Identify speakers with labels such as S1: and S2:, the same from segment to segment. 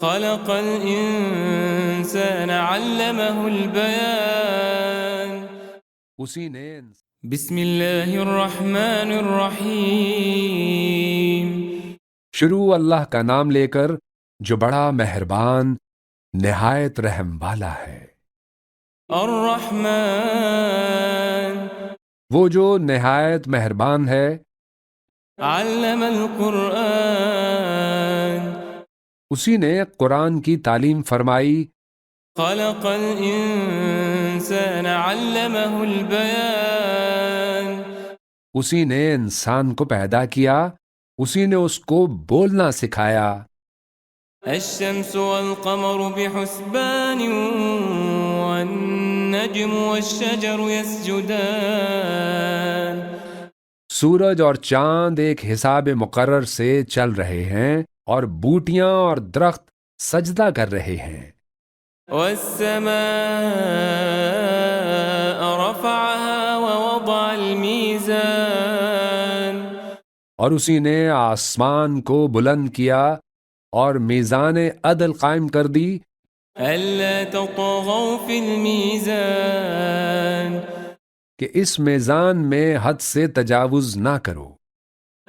S1: خلق الإنسان علمه البيان
S2: اسی نے
S1: بسم اللہ الرحمن الرحیم
S2: شروع اللہ کا نام لے کر جو بڑا مہربان نہایت رحم والا ہے۔
S1: الرحمن
S2: وہ جو نہایت مہربان ہے،
S1: علم القرآن
S2: اسی نے قرآن کی تعلیم فرمائی۔
S1: خلق الإنسان علمه البيان
S2: اسی نے انسان کو پیدا کیا، اسی نے اس کو بولنا سکھایا۔
S1: الشمس والقمر بحسبان والنجم والشجر يسجدان
S2: سورج اور چاند ایک حساب مقرر سے چل رہے ہیں اور بوٹیاں اور درخت سجدہ کر رہے ہیں۔
S1: والسماء رفعها ووضع الميزان
S2: اور اسی نے آسمان کو بلند کیا اور میزان عدل قائم کر دی۔
S1: ألا تطغوا في الميزان
S2: کہ اس میزان میں حد سے تجاوز نہ کرو۔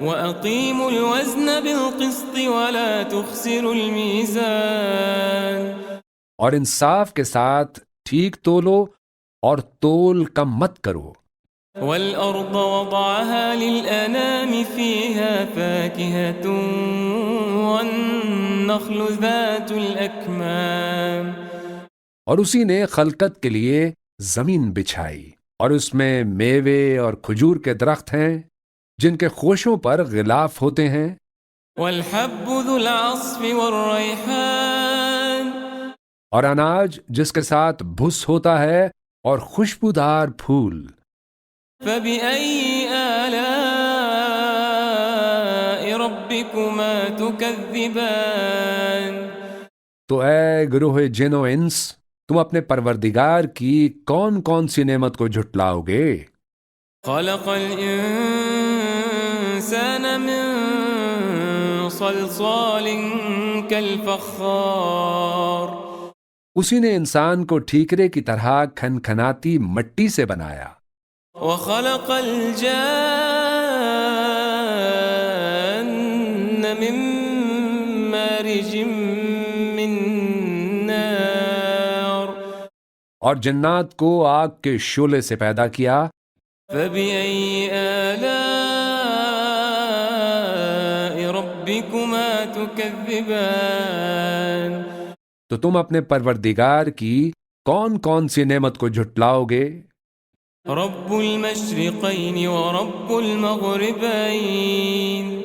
S1: وأقيموا الوزن بالقسط ولا تخسروا الميزان
S2: اور انصاف کے ساتھ ٹھیک تولو اور تول کم مت کرو۔
S1: والأرض وضعها للأنام فيها فاكهة والنخل ذات الأكمام
S2: اور اسی نے خلقت کے لیے زمین بچھائی اور اس میں میوے اور کھجور کے درخت ہیں جن کے خوشوں پر غلاف ہوتے ہیں۔
S1: والحب ذو العصف والريحان
S2: اور اناج جس کے ساتھ بھس ہوتا ہے اور خوشبودار پھول۔
S1: فبأي آلاء ربكما تكذبان
S2: تو اے گروہ جن و انس، تم اپنے پروردگار کی کون کون سی نعمت کو جھٹلاؤ گے؟
S1: خلق الإنسان من صلصال كالفخار
S2: اسی نے انسان کو ٹھیکرے کی طرح کھنکھناتی مٹی سے بنایا۔
S1: وخلق الجان من مارج من نار
S2: اور جنات کو آگ کے شعلے سے پیدا کیا۔
S1: فبأي آلاء ربكما تكذبان
S2: تو تم اپنے پروردگار کی کون کون سی نعمت کو جھٹلاؤ گے؟
S1: رب المشرقين ورب المغربين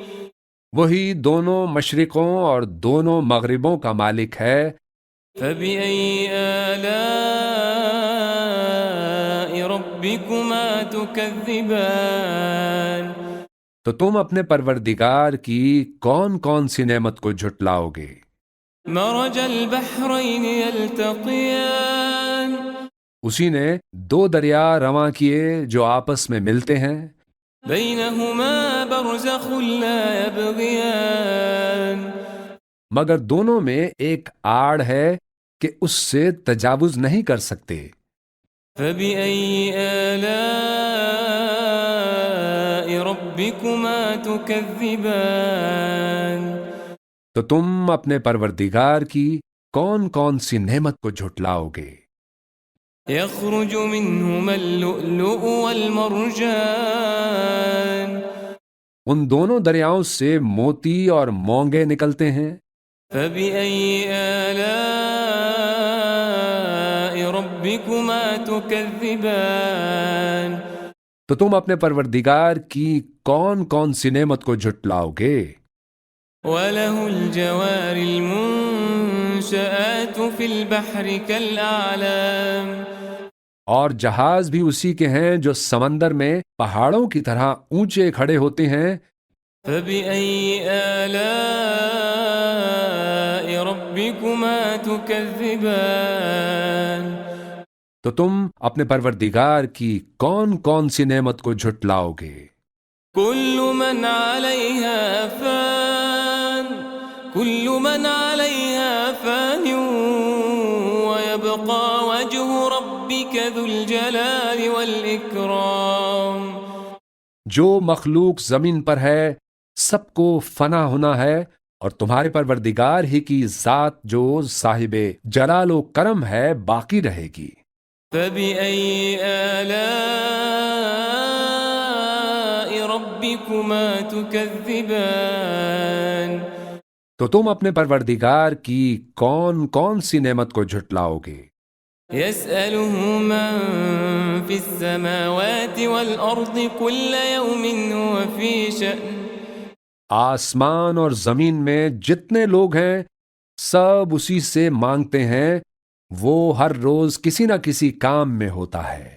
S2: وہی دونوں مشرقوں اور دونوں مغربوں کا مالک ہے۔
S1: فبأي آلاء ربكما تكذبان
S2: تو تم اپنے پروردگار کی کون کون سی نعمت کو جھٹلاؤ گے؟
S1: مرج البحرين يلتقيان
S2: اسی نے دو دریا رواں کیے جو آپس میں ملتے ہیں۔
S1: بينهما برزخ لا يبغيان
S2: مگر دونوں میں ایک آڑ ہے کہ اس سے تجاوز نہیں کر سکتے۔
S1: فبأي آلاء ربكما تكذبان
S2: تو تم اپنے پروردگار کی کون کون سی نعمت کو جھٹلاؤ گے؟
S1: يخرج منهما اللؤلؤ والمرجان
S2: ان دونوں دریاؤں سے موتی اور مونگے نکلتے ہیں۔
S1: فبأي آلاء ربكما تكذبان
S2: تو تم اپنے پروردگار کی کون کون سی نعمت کو جھٹلاؤ گے؟
S1: وله الجوار المنشآت في البحر كالأعلام
S2: اور جہاز بھی اسی کے ہیں جو سمندر میں پہاڑوں کی طرح اونچے کھڑے ہوتے ہیں۔
S1: فبأي آلاء ربكما تكذبان
S2: تو تم اپنے پروردگار کی کون کون سی نعمت کو جھٹلاؤ گے؟
S1: كل من عليها فان كل من عليها ربك ذو الجلال والإكرام.
S2: جو مخلوق زمین پر ہے سب کو فنا ہونا ہے، اور تمہارے پروردگار ہی کی ذات جو صاحب جلال و کرم ہے باقی رہے گی.
S1: فبأي آلاء ربكما تكذبان.
S2: تو تم اپنے پروردگار کی کون کون سی نعمت کو جھٹلاؤ گے؟
S1: يسأله من في السماوات والأرض كل يوم هو في شأن.
S2: آسمان اور زمین میں جتنے لوگ ہیں سب اسی سے مانگتے ہیں، وہ ہر روز کسی نہ کسی کام میں ہوتا ہے.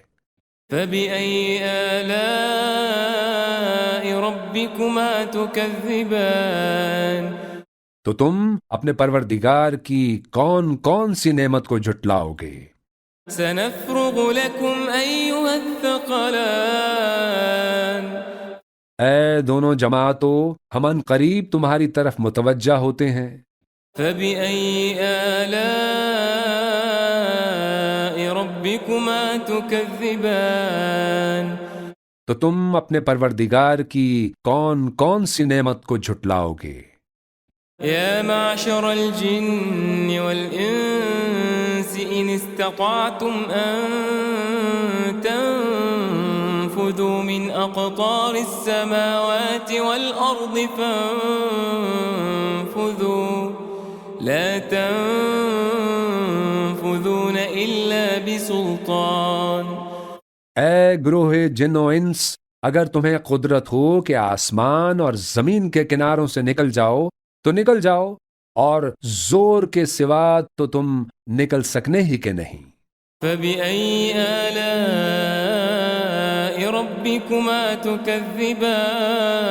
S1: فبأي آلاء ربكما تكذبان.
S2: تو تم اپنے پروردگار کی کون کون سی نعمت کو جھٹلاؤ گے؟
S1: سنفرغ لكم أيها الثقلان.
S2: اے دونوں جماعتوں، ہم ان قریب تمہاری طرف متوجہ ہوتے ہیں.
S1: فبأي آلاء ربكما تكذبان.
S2: تو تم اپنے پروردگار کی کون کون سی نعمت کو جھٹلاؤ گے؟
S1: يا معشر الجن والإنس إن استطعتم أن تنفذوا من أقطار السماوات والأرض فانفذوا لا تنفذون إلا بسلطان.
S2: اے گروہ جن و انس، اگر تمہیں قدرت ہو کہ آسمان اور زمین کے کناروں سے نکل جاؤ تو نکل جاؤ، اور زور کے سوا تو تم نکل سکنے ہی کے نہیں.
S1: فبأي آلاء ربكما تكذبان.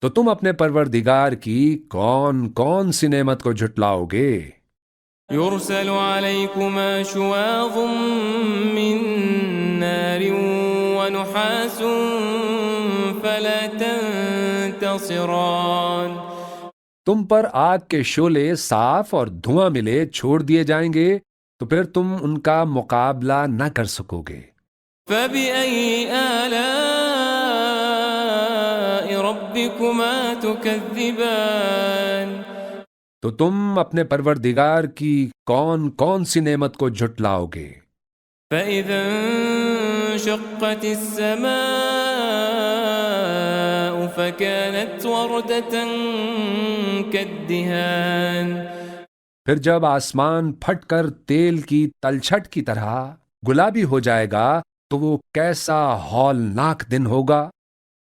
S2: تو تم اپنے پروردگار کی کون کون سی نعمت کو جھٹلاؤ گے؟
S1: يرسل عليكما شواظ من نار ونحاس فلا تنتصران.
S2: تم پر آگ کے شعلے صاف اور دھواں ملے چھوڑ دیے جائیں گے تو پھر تم ان کا مقابلہ نہ کر سکو گے.
S1: فبأي آلاء ربكما تكذبان.
S2: تو تم اپنے پروردگار کی کون کون سی نعمت کو جھٹلاؤ گے؟
S1: فإذا انشقت السماء فكانت وردة كالدهان.
S2: پھر جب آسمان پھٹ کر تیل کی تلچھٹ کی طرح گلابی ہو جائے گا تو وہ کیسا ہولناک دن ہوگا.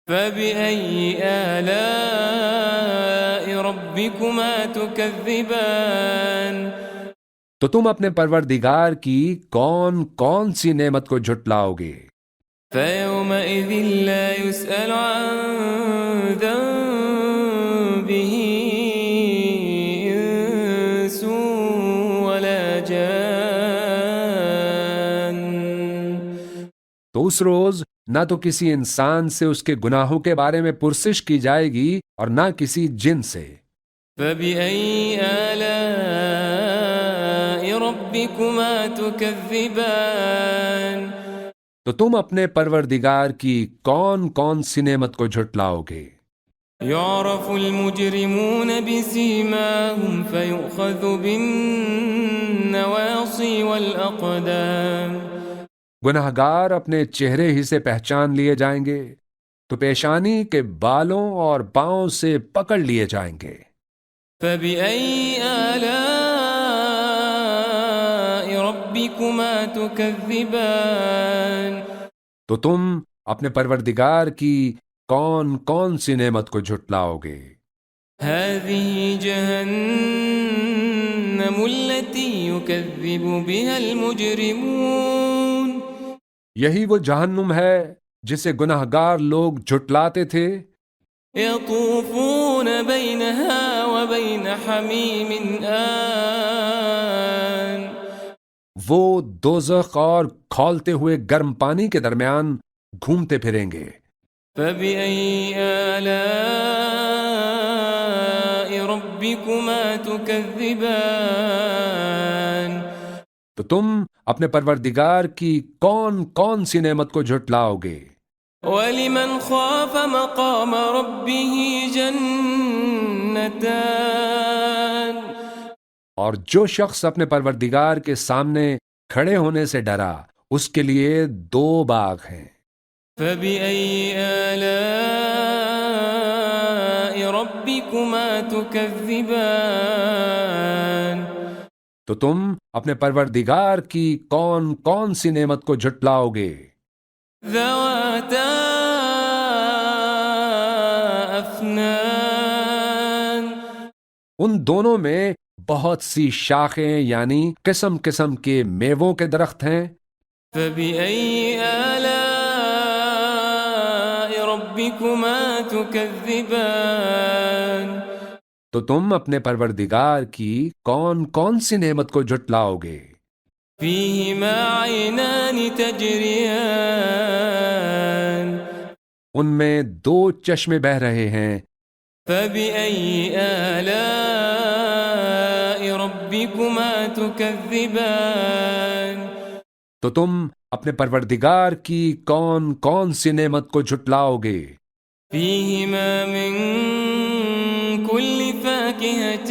S1: فبأي آلاء ربكما تكذبان.
S2: تو تم اپنے پروردگار کی کون کون سی نعمت کو جھٹلاؤ گے؟
S1: فيومئذ لا يسأل عن ذنبه إنس ولا جان.
S2: تو اس روز نہ تو کسی انسان سے اس کے گناہوں کے بارے میں پرسش کی جائے گی اور نہ کسی جن سے.
S1: فبأي آلاء ربكما تكذبان.
S2: تو تم اپنے پروردگار کی کون کون سی نعمت کو جھٹلاؤ گے؟
S1: يعرف المجرمون بسيماهم فيؤخذ بالنواصي والأقدام.
S2: گناہگار اپنے چہرے ہی سے پہچان لیے جائیں گے تو پیشانی کے بالوں اور پاؤں سے پکڑ لیے جائیں گے.
S1: فبأي آلاء ربكما تكذبان.
S2: تو تم اپنے پروردگار کی کون کون سی نعمت کو جھٹلاؤ گے؟
S1: هذه جهنم التي يكذب بها المجرمون.
S2: یہی وہ جہنم ہے جسے گناہگار لوگ جھٹلاتے تھے.
S1: يطوفون بينها وبين حميم آن.
S2: وہ دوزخ اور کھولتے ہوئے گرم پانی کے درمیان گھومتے پھریں گے.
S1: فبأي آلاء ربكما تكذبان.
S2: تو تم اپنے پروردگار کی کون کون سی نعمت کو جھٹلاؤ گے؟
S1: وَلِمَنْ خَافَ مَقَامَ رَبِّهِ جَنَّتَانِ
S2: اور جو شخص اپنے پروردگار کے سامنے کھڑے ہونے سے ڈرا اس کے لیے 2 باغ ہیں۔
S1: فَبِأَيِّ آلَاءِ رَبِّكُمَا تُكَذِّبَانِ
S2: تو تم اپنے پروردگار کی کون کون سی نعمت کو جھٹلاؤ گے؟
S1: ذَوَاتَا أَفْنَانٍ
S2: ان دونوں میں بہت سی شاخیں یعنی قسم قسم کے میووں کے درخت ہیں۔
S1: فَبِأَيِّ آلَاءِ رَبِّكُمَا تُكَذِّبَانِ
S2: تو تم اپنے پروردگار کی کون کون سی نعمت کو جھٹلاؤ گے؟
S1: فِيهِمَا عَيْنَانِ تَجْرِيَانِ
S2: ان میں 2 چشمے بہہ رہے ہیں۔
S1: فَبِأَيِّ آلَاءِ رَبِّكُمَا تُكَذِّبَانِ
S2: تو تم اپنے پروردگار کی کون کون سی نعمت کو جھٹلاؤ گے؟
S1: فِيهِمَا مِن كُلِّ فَاكِهَةٍ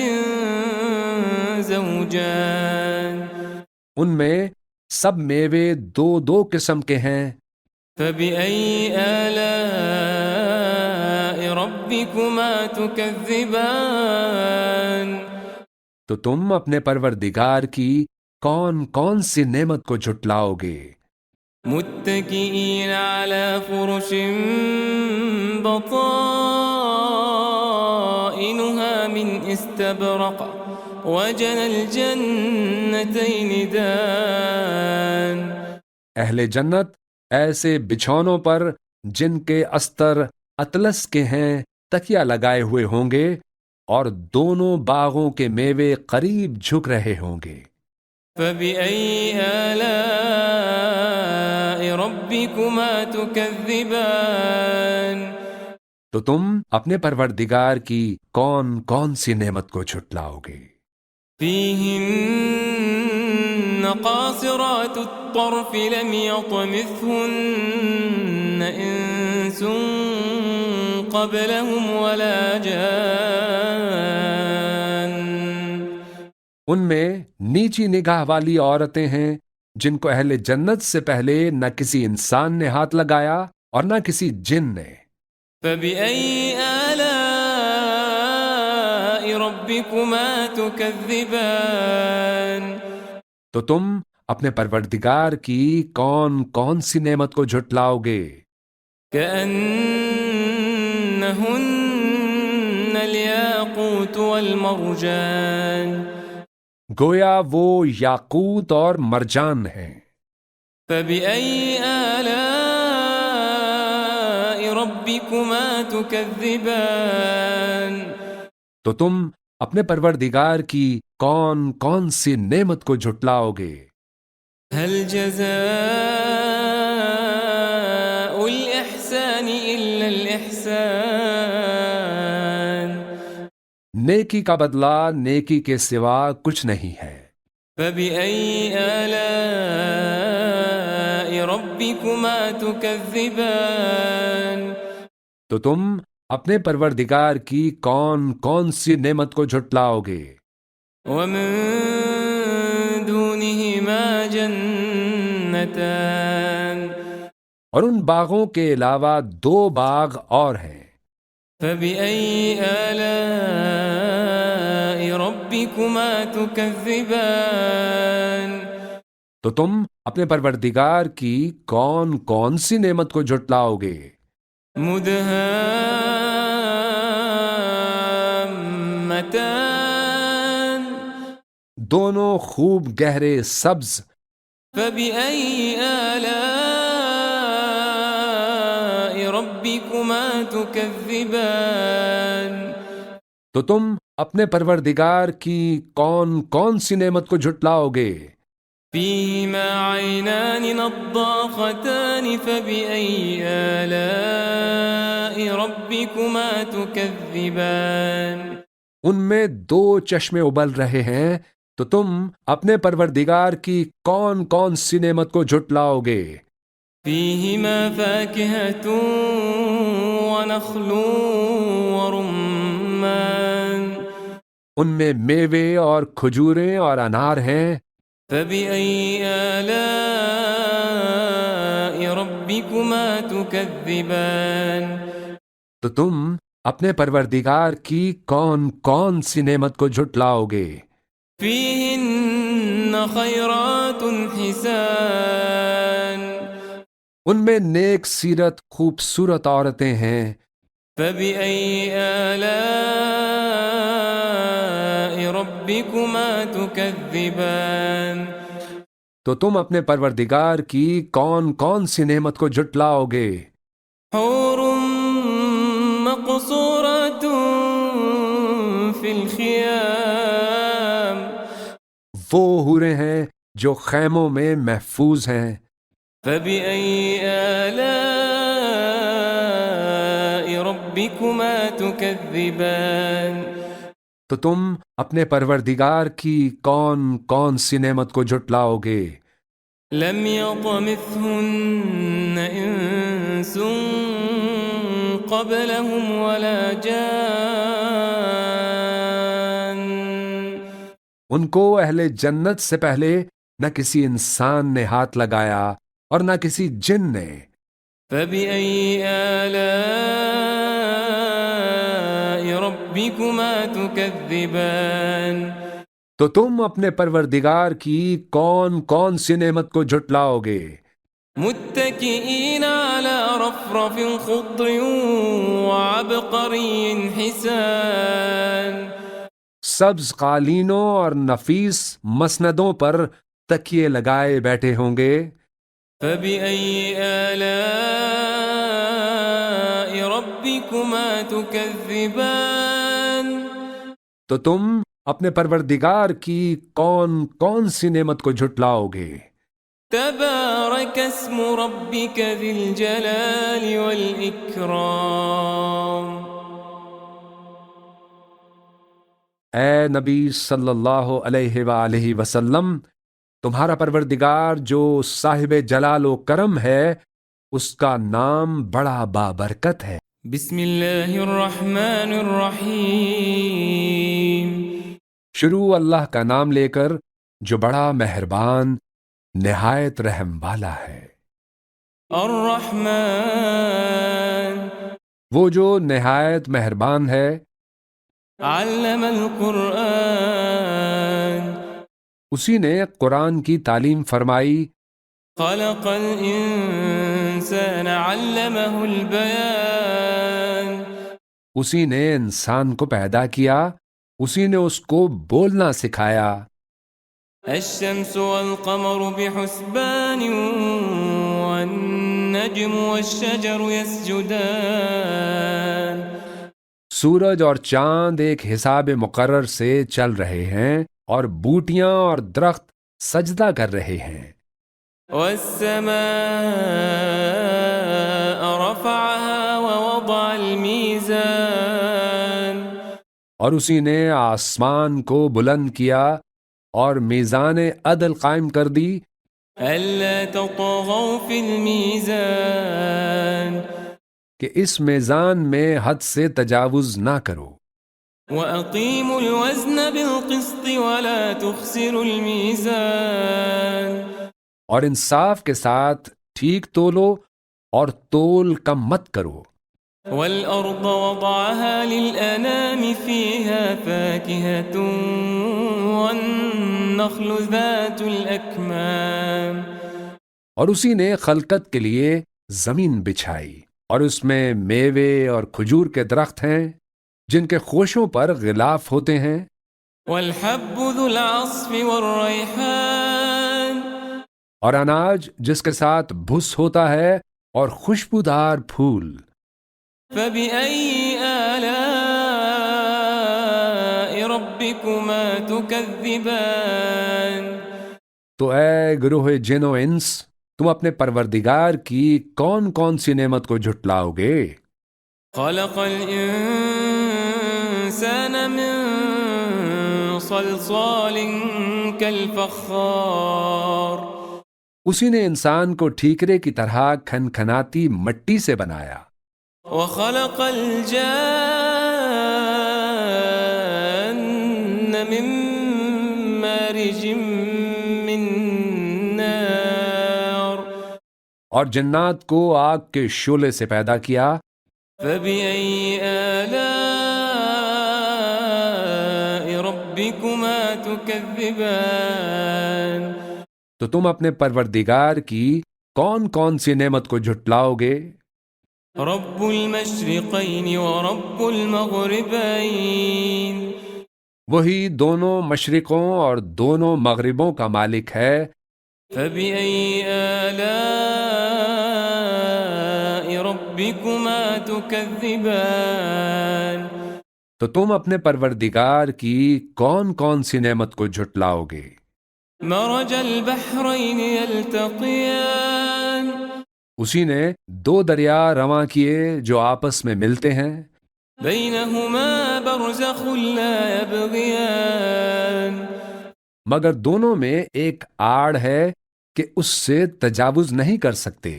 S1: زَوْجَانِ
S2: ان میں سب میوے 2 قسم کے ہیں۔
S1: فَبِأَيِّ آلَاءِ رَبِّكُمَا تُكَذِّبَانِ
S2: تو تم اپنے پروردگار کی کون کون سی نعمت کو جھٹلاؤ گے؟
S1: مُتَّكِئِينَ عَلَى فُرُشٍ بَطَائِنُهَا مِنْ إِسْتَبْرَقٍ وَجَنَى الْجَنَّتَيْنِ دَانٍ
S2: اہل جنت ایسے بچھونوں پر جن کے استر اطلس کے ہیں تکیہ لگائے ہوئے ہوں گے اور دونوں باغوں کے میوے قریب جھک رہے ہوں گے۔
S1: فَبِأَيِّ آلَاءِ رَبِّكُمَا تُكَذِّبَانِ
S2: تو تم اپنے پروردگار کی کون کون سی نعمت کو جھٹلاؤ گے؟
S1: فِيهِنَّ قَاصِرَاتُ الطَّرْفِ لَمْ يَطْمِثْهُنَّ إِنسٌ قَبْلَهُمْ وَلَا جَانٌّ
S2: ان میں نیچی نگاہ والی عورتیں ہیں جن کو اہل جنت سے پہلے نہ کسی انسان نے ہاتھ لگایا اور نہ کسی جن نے۔
S1: فَبِأَيِّ آلَاءِ رَبِّكُمَا تُكَذِّبَانِ
S2: تو تم اپنے پروردگار کی کون کون سی نعمت کو جھٹلاؤ گے؟
S1: كَأَنَّهُنَّ الْيَاقُوتُ وَالْمَرْجَانُ
S2: گویا وہ یاقوت اور مرجان ہیں۔
S1: فَبِأَيِّ آلَاءِ رَبِّكُمَا تُكَذِّبَانِ
S2: تو تم اپنے پروردگار کی کون کون سی نعمت کو جھٹلاؤ گے؟
S1: هَلْ جَزَاءُ الْإِحْسَانِ إِلَّا الْإِحْسَانُ
S2: نیکی کا بدلہ نیکی کے سوا کچھ نہیں ہے۔
S1: فَبِأَيِّ آلَاءِ رَبِّكُمَا تُكَذِّبَانِ
S2: تو تم اپنے پروردگار کی کون کون سی نعمت کو جھٹلاؤ گے؟
S1: وَمِن دُونِهِمَا جَنَّتَانِ
S2: اور ان باغوں کے علاوہ 2 باغ اور ہیں۔
S1: فَبِأَيِّ آلَاءِ رَبِّكُمَا تُكَذِّبَانِ
S2: تو تم اپنے پروردگار کی کون کون سی نعمت کو جھٹلاؤ گے؟
S1: مُدْهَامَّتَانِ
S2: دونوں خوب گہرے سبز۔
S1: فَبِأَيِّ آلَاءِ رَبِّكُمَا تُكَذِّبَانِ
S2: تو تم اپنے پروردگار کی کون کون سی نعمت کو جھٹلاؤ گے؟
S1: فِيهِمَا عَيْنَانِ نَضَّاخَتَانِ فَبِأَيِّ آلَاءِ رَبِّكُمَا تُكَذِّبَانِ
S2: ان میں 2 چشمے ابل رہے ہیں، تو تو تم اپنے پروردگار کی کون کون سی نعمت کو جھٹلاؤ گے؟
S1: فيهما فاكهة ونخل ورمان
S2: ان میں میوے اور کھجوریں اور انار ہیں۔
S1: فبأي آلاء ربكما تكذبان
S2: تو تم اپنے پروردگار کی کون کون سی نعمت کو جھٹلاؤ گے؟
S1: فيهن خيرات حسان
S2: ان میں نیک سیرت خوبصورت عورتیں ہیں۔
S1: فبأي آلاء ربكما تكذبان
S2: تو تم اپنے پروردگار کی کون کون سی نعمت کو جھٹلاؤ گے؟
S1: حور مقصورات في الخيام
S2: وہ حوریں ہیں جو خیموں میں محفوظ ہیں۔
S1: فبأي آلاء ربكما تكذبان
S2: تو تم اپنے پروردگار کی کون کون سی نعمت کو جھٹلاؤ گے؟
S1: لم يطمثهن إنس قبلهم ولا جان
S2: ان کو اہل جنت سے پہلے نہ کسی انسان نے ہاتھ لگایا اور نہ کسی جن نے۔
S1: فبأي آلاء ربكما تكذبان
S2: تو تم اپنے پروردگار کی کون کون سی نعمت کو جھٹلاؤ گے؟
S1: متكئين على رفرف خضر وعبقري حسان
S2: سبز قالینوں اور نفیس مسندوں پر تکیے لگائے بیٹھے ہوں گے۔
S1: فبأي آلاء ربكما تكذبان
S2: تو تم اپنے پروردگار کی کون کون سی نعمت کو جھٹلاؤ گے؟
S1: تبارك اسم ربك ذي الجلال والإكرام
S2: اے نبی صلی اللہ علیہ وآلہ وسلم، تمہارا پروردگار جو صاحب جلال و کرم ہے، اس کا نام بڑا بابرکت ہے۔
S1: بسم اللہ الرحمن الرحیم
S2: شروع اللہ کا نام لے کر جو بڑا مہربان نہایت رحم والا ہے۔
S1: الرحمن
S2: وہ جو نہایت مہربان ہے۔
S1: علم القرآن
S2: اسی نے قرآن کی تعلیم فرمائی۔
S1: خلق الانسان علمه البیان
S2: اسی نے انسان کو پیدا کیا، اسی نے اس کو بولنا سکھایا۔
S1: الشمس والقمر بحسبان والنجم والشجر يسجدان
S2: سورج اور چاند ایک حساب مقرر سے چل رہے ہیں اور بوٹیاں اور درخت سجدہ کر رہے ہیں۔
S1: والسماء رفعها ووضع الميزان
S2: اور اسی نے آسمان کو بلند کیا اور میزان عدل قائم کر دی۔
S1: ألا تطغوا في الميزان
S2: کہ اس میزان میں حد سے تجاوز نہ کرو۔
S1: وأقيموا الوزن بالقسط ولا تخسروا الميزان
S2: اور انصاف کے ساتھ ٹھیک تولو اور تول کم مت کرو۔
S1: والأرض وضعها للأنام فيها فاكهة والنخل ذات الأكمام
S2: اور اسی نے خلقت کے لیے زمین بچھائی اور اس میں میوے اور کھجور کے درخت ہیں جن کے خوشوں پر غلاف ہوتے ہیں۔
S1: والحب ذو العصف والريحان
S2: اور اناج جس کے ساتھ بھس ہوتا ہے اور خوشبودار پھول۔
S1: فبأي آلاء ربكما تكذبان
S2: تو اے گروہ جن و انس، تم اپنے پروردگار کی کون کون سی نعمت کو جھٹلاؤ گے؟
S1: خلق الإنسان من صلصال كالفخار
S2: اسی نے انسان کو ٹھیکرے کی طرح کھنکھناتی مٹی سے بنایا،
S1: وخلق الجان من مارج من نار
S2: اور جنات کو آگ کے شعلے سے پیدا کیا،
S1: فبأي آلاء ربكما تكذبان
S2: تو تم اپنے پروردگار کی کون کون سی نعمت کو جھٹلاؤ گے؟
S1: رب المشرقين ورب المغربين
S2: وہی دونوں مشرقوں اور دونوں مغربوں کا مالک ہے،
S1: فبأي آلاء ربكما تكذبان
S2: تو تم اپنے پروردگار کی کون کون سی نعمت کو جھٹلاؤ گے؟
S1: مرج البحرين يلتقيان
S2: اسی نے دو دریا رواں کیے جو آپس میں ملتے ہیں،
S1: بينهما برزخ لا يبغيان
S2: مگر دونوں میں ایک آڑ ہے کہ اس سے تجاوز نہیں کر سکتے۔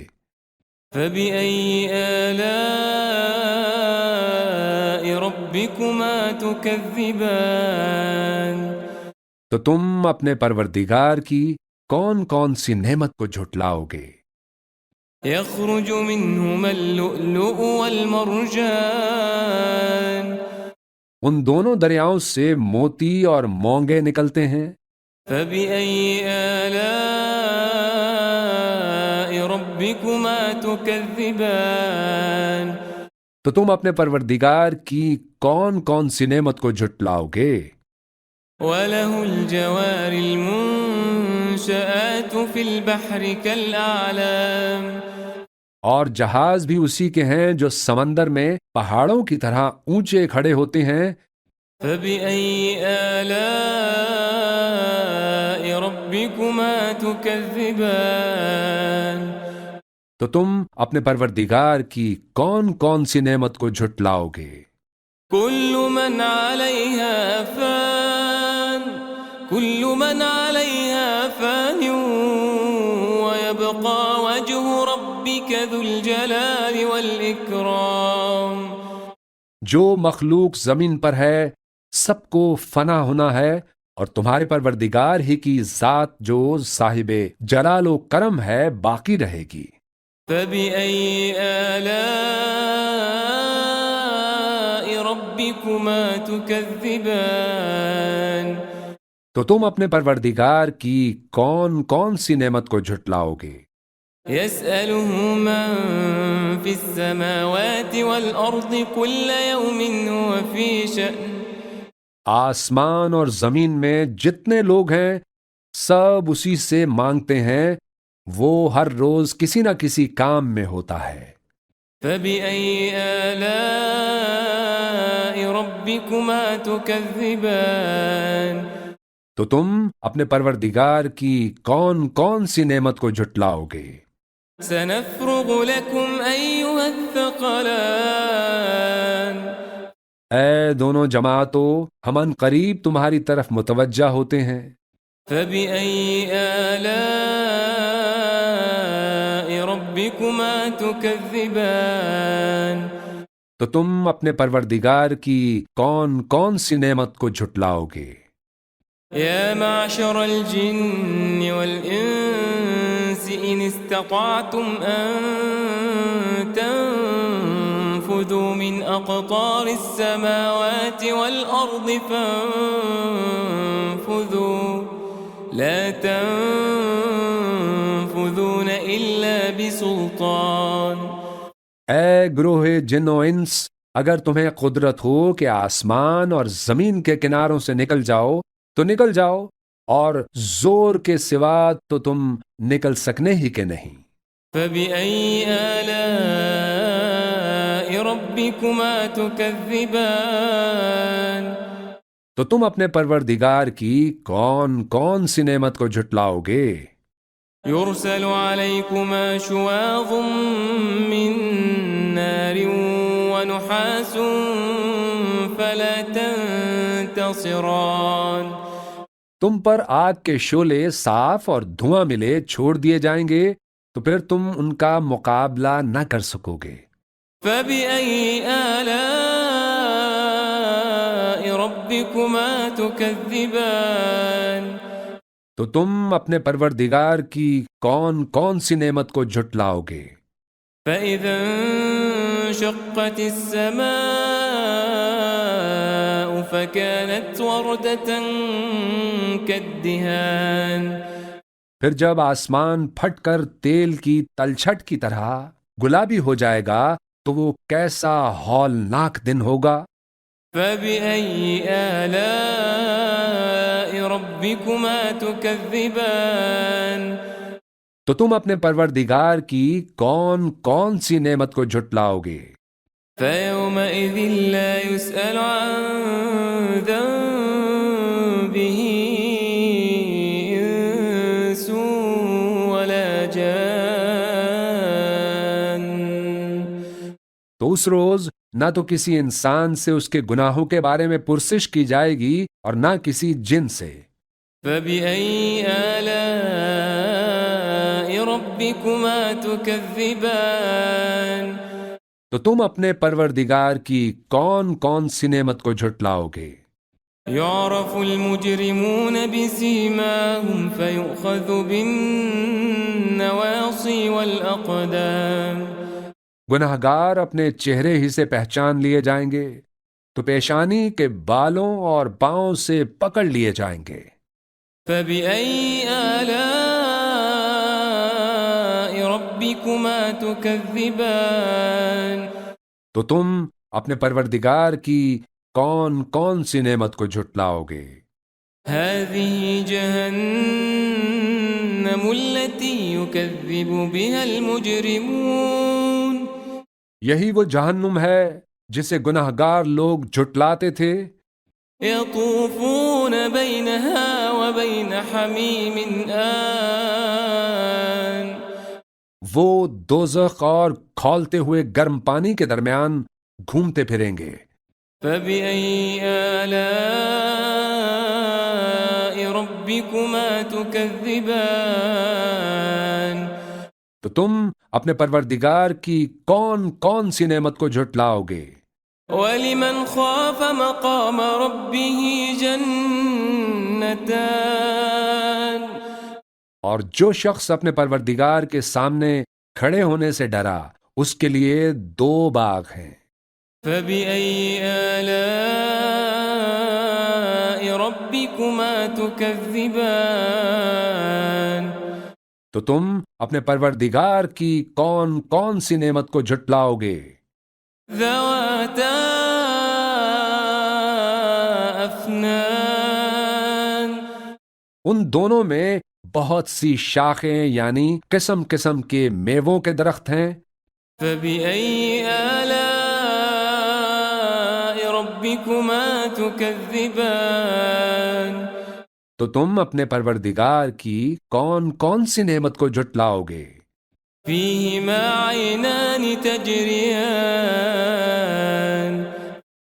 S1: فبأي آلاء ربكما تكذبان
S2: تو تم اپنے پروردگار کی کون کون سی نعمت کو جھٹلاؤ گے؟
S1: يخرج منهما اللؤلؤ والمرجان
S2: ان دونوں دریاؤں سے موتی اور مونگے نکلتے ہیں،
S1: فبأي آلاء ربكما تكذبان
S2: تو تم اپنے پروردگار کی کون کون سی نعمت کو جھٹلاؤ گے؟
S1: وله الجوار المنشآت في البحر كالأعلام
S2: اور جہاز بھی اسی کے ہیں جو سمندر میں پہاڑوں کی طرح اونچے کھڑے ہوتے ہیں،
S1: فبأي آلاء ربكما تكذبان
S2: تو تم اپنے پروردگار کی کون کون سی نعمت کو جھٹلاؤ گے؟
S1: كل من عليها فان ويبقى وجه ربك ذو الجلال والإكرام
S2: جو مخلوق زمین پر ہے سب کو فنا ہونا ہے، اور تمہارے پروردگار ہی کی ذات جو صاحب جلال و کرم ہے باقی رہے گی۔
S1: فبأي آلاء ربكما تكذبان
S2: تو تم اپنے پروردگار کی کون کون سی نعمت کو جھٹلاؤ گے؟
S1: يسأله من في السماوات والأرض كل يوم هو في شأن
S2: آسمان اور زمین میں جتنے لوگ ہیں سب اسی سے مانگتے ہیں، وہ ہر روز کسی نہ کسی کام میں ہوتا ہے۔
S1: فبأي آلاء ربكما تكذبان
S2: تو تم اپنے پروردگار کی کون کون سی نعمت کو جھٹلاؤ گے؟
S1: سنفرغ لكم أيها الثقلان
S2: اے دونوں جماعتوں، ہم ان قریب تمہاری طرف متوجہ ہوتے ہیں۔
S1: فبأي آلاء ربكما تكذبان
S2: تو تم اپنے پروردگار کی کون کون سی نعمت کو جھٹلاؤ گے؟
S1: يا معشر الجن والإنس إن استطعتم أن تنفذوا من أقطار السماوات والأرض فانفذوا لا تنفذون إلا بسلطان
S2: اے گروہ جن و انس، اگر تمہیں قدرت ہو کہ آسمان اور زمین کے کناروں سے نکل جاؤ تو نکل جاؤ، اور زور کے سوا تو تم نکل سکنے ہی کے نہیں۔
S1: فبأي آلاء ربكما تكذبان
S2: تو تم اپنے پروردگار کی کون کون سی نعمت کو جھٹلاؤ گے؟
S1: يرسل عليكما شواظ من نار ونحاس فلا تنتصران
S2: تم پر آگ کے شعلے صاف اور دھواں ملے چھوڑ دیے جائیں گے تو پھر تم ان کا مقابلہ نہ کر سکو گے۔
S1: فبأي آلاء ربكما تكذبان؟
S2: تو تم اپنے پروردگار کی کون کون سی نعمت کو جھٹلاؤ گے؟
S1: فإذا انشقت السماء فكانت وردة كالدهان۔
S2: پھر جب آسمان پھٹ کر تیل کی تلچھٹ کی طرح گلابی ہو جائے گا تو وہ کیسا ہولناک دن ہوگا۔
S1: فبأي آلاء ربكما تكذبان؟
S2: تو تم اپنے پروردگار کی کون کون سی نعمت کو جھٹلاؤ گے؟
S1: فيومئذ لا يسأل عن ذنبه إنس ولا جان۔
S2: تو اس روز نہ تو کسی انسان سے اس کے گناہوں کے بارے میں پرسش کی جائے گی اور نہ کسی جن سے۔
S1: فبأي آلاء ربكما تكذبان؟
S2: تو تم اپنے پروردگار کی کون کون سی نعمت کو جھٹلاؤ گے؟
S1: يعرف المجرمون بسيماهم فيؤخذ بالنواصي والأقدام۔
S2: گناہگار اپنے چہرے ہی سے پہچان لیے جائیں گے تو پیشانی کے بالوں اور پاؤں سے پکڑ لیے جائیں گے۔
S1: فبأي آلاء ربكما تكذبان؟
S2: تو تم اپنے پروردگار کی کون کون سی نعمت کو جھٹلاؤ گے؟
S1: هذه جهنم التي يكذب بها المجرمون۔
S2: یہی وہ جہنم ہے جسے گناہگار لوگ جھٹلاتے تھے۔
S1: يطوفون بينها وبين حميم آن۔
S2: وہ دوزخ اور کھولتے ہوئے گرم پانی کے درمیان گھومتے پھریں گے۔
S1: فبأي آلاء ربكما تكذبان؟
S2: تو تم اپنے پروردگار کی کون کون سی نعمت کو جھٹلاؤ گے؟
S1: وَلِمَنْ خَافَ مَقَامَ رَبِّهِ جَنَّتَانِ؟
S2: اور جو شخص اپنے پروردگار کے سامنے کھڑے ہونے سے ڈرا اس کے لیے 2 باغ ہیں۔
S1: فَبِأَيِّ آلَاءِ رَبِّكُمَا تُكَذِّبَانِ؟
S2: تو تم اپنے پروردگار کی کون کون سی نعمت کو جھٹلاؤ گے؟
S1: ذَوَاتَا أَفْنَانٍ۔
S2: ان دونوں میں بہت سی شاخیں یعنی قسم قسم کے میووں کے درخت ہیں۔
S1: فَبِأَيِّ آلَاءِ رَبِّكُمَا تُكَذِّبَانِ؟
S2: تو تم اپنے پروردگار کی کون کون سی نعمت کو جھٹلاؤ گے؟
S1: فِيهِمَا عَيْنَانِ تَجْرِيَانِ۔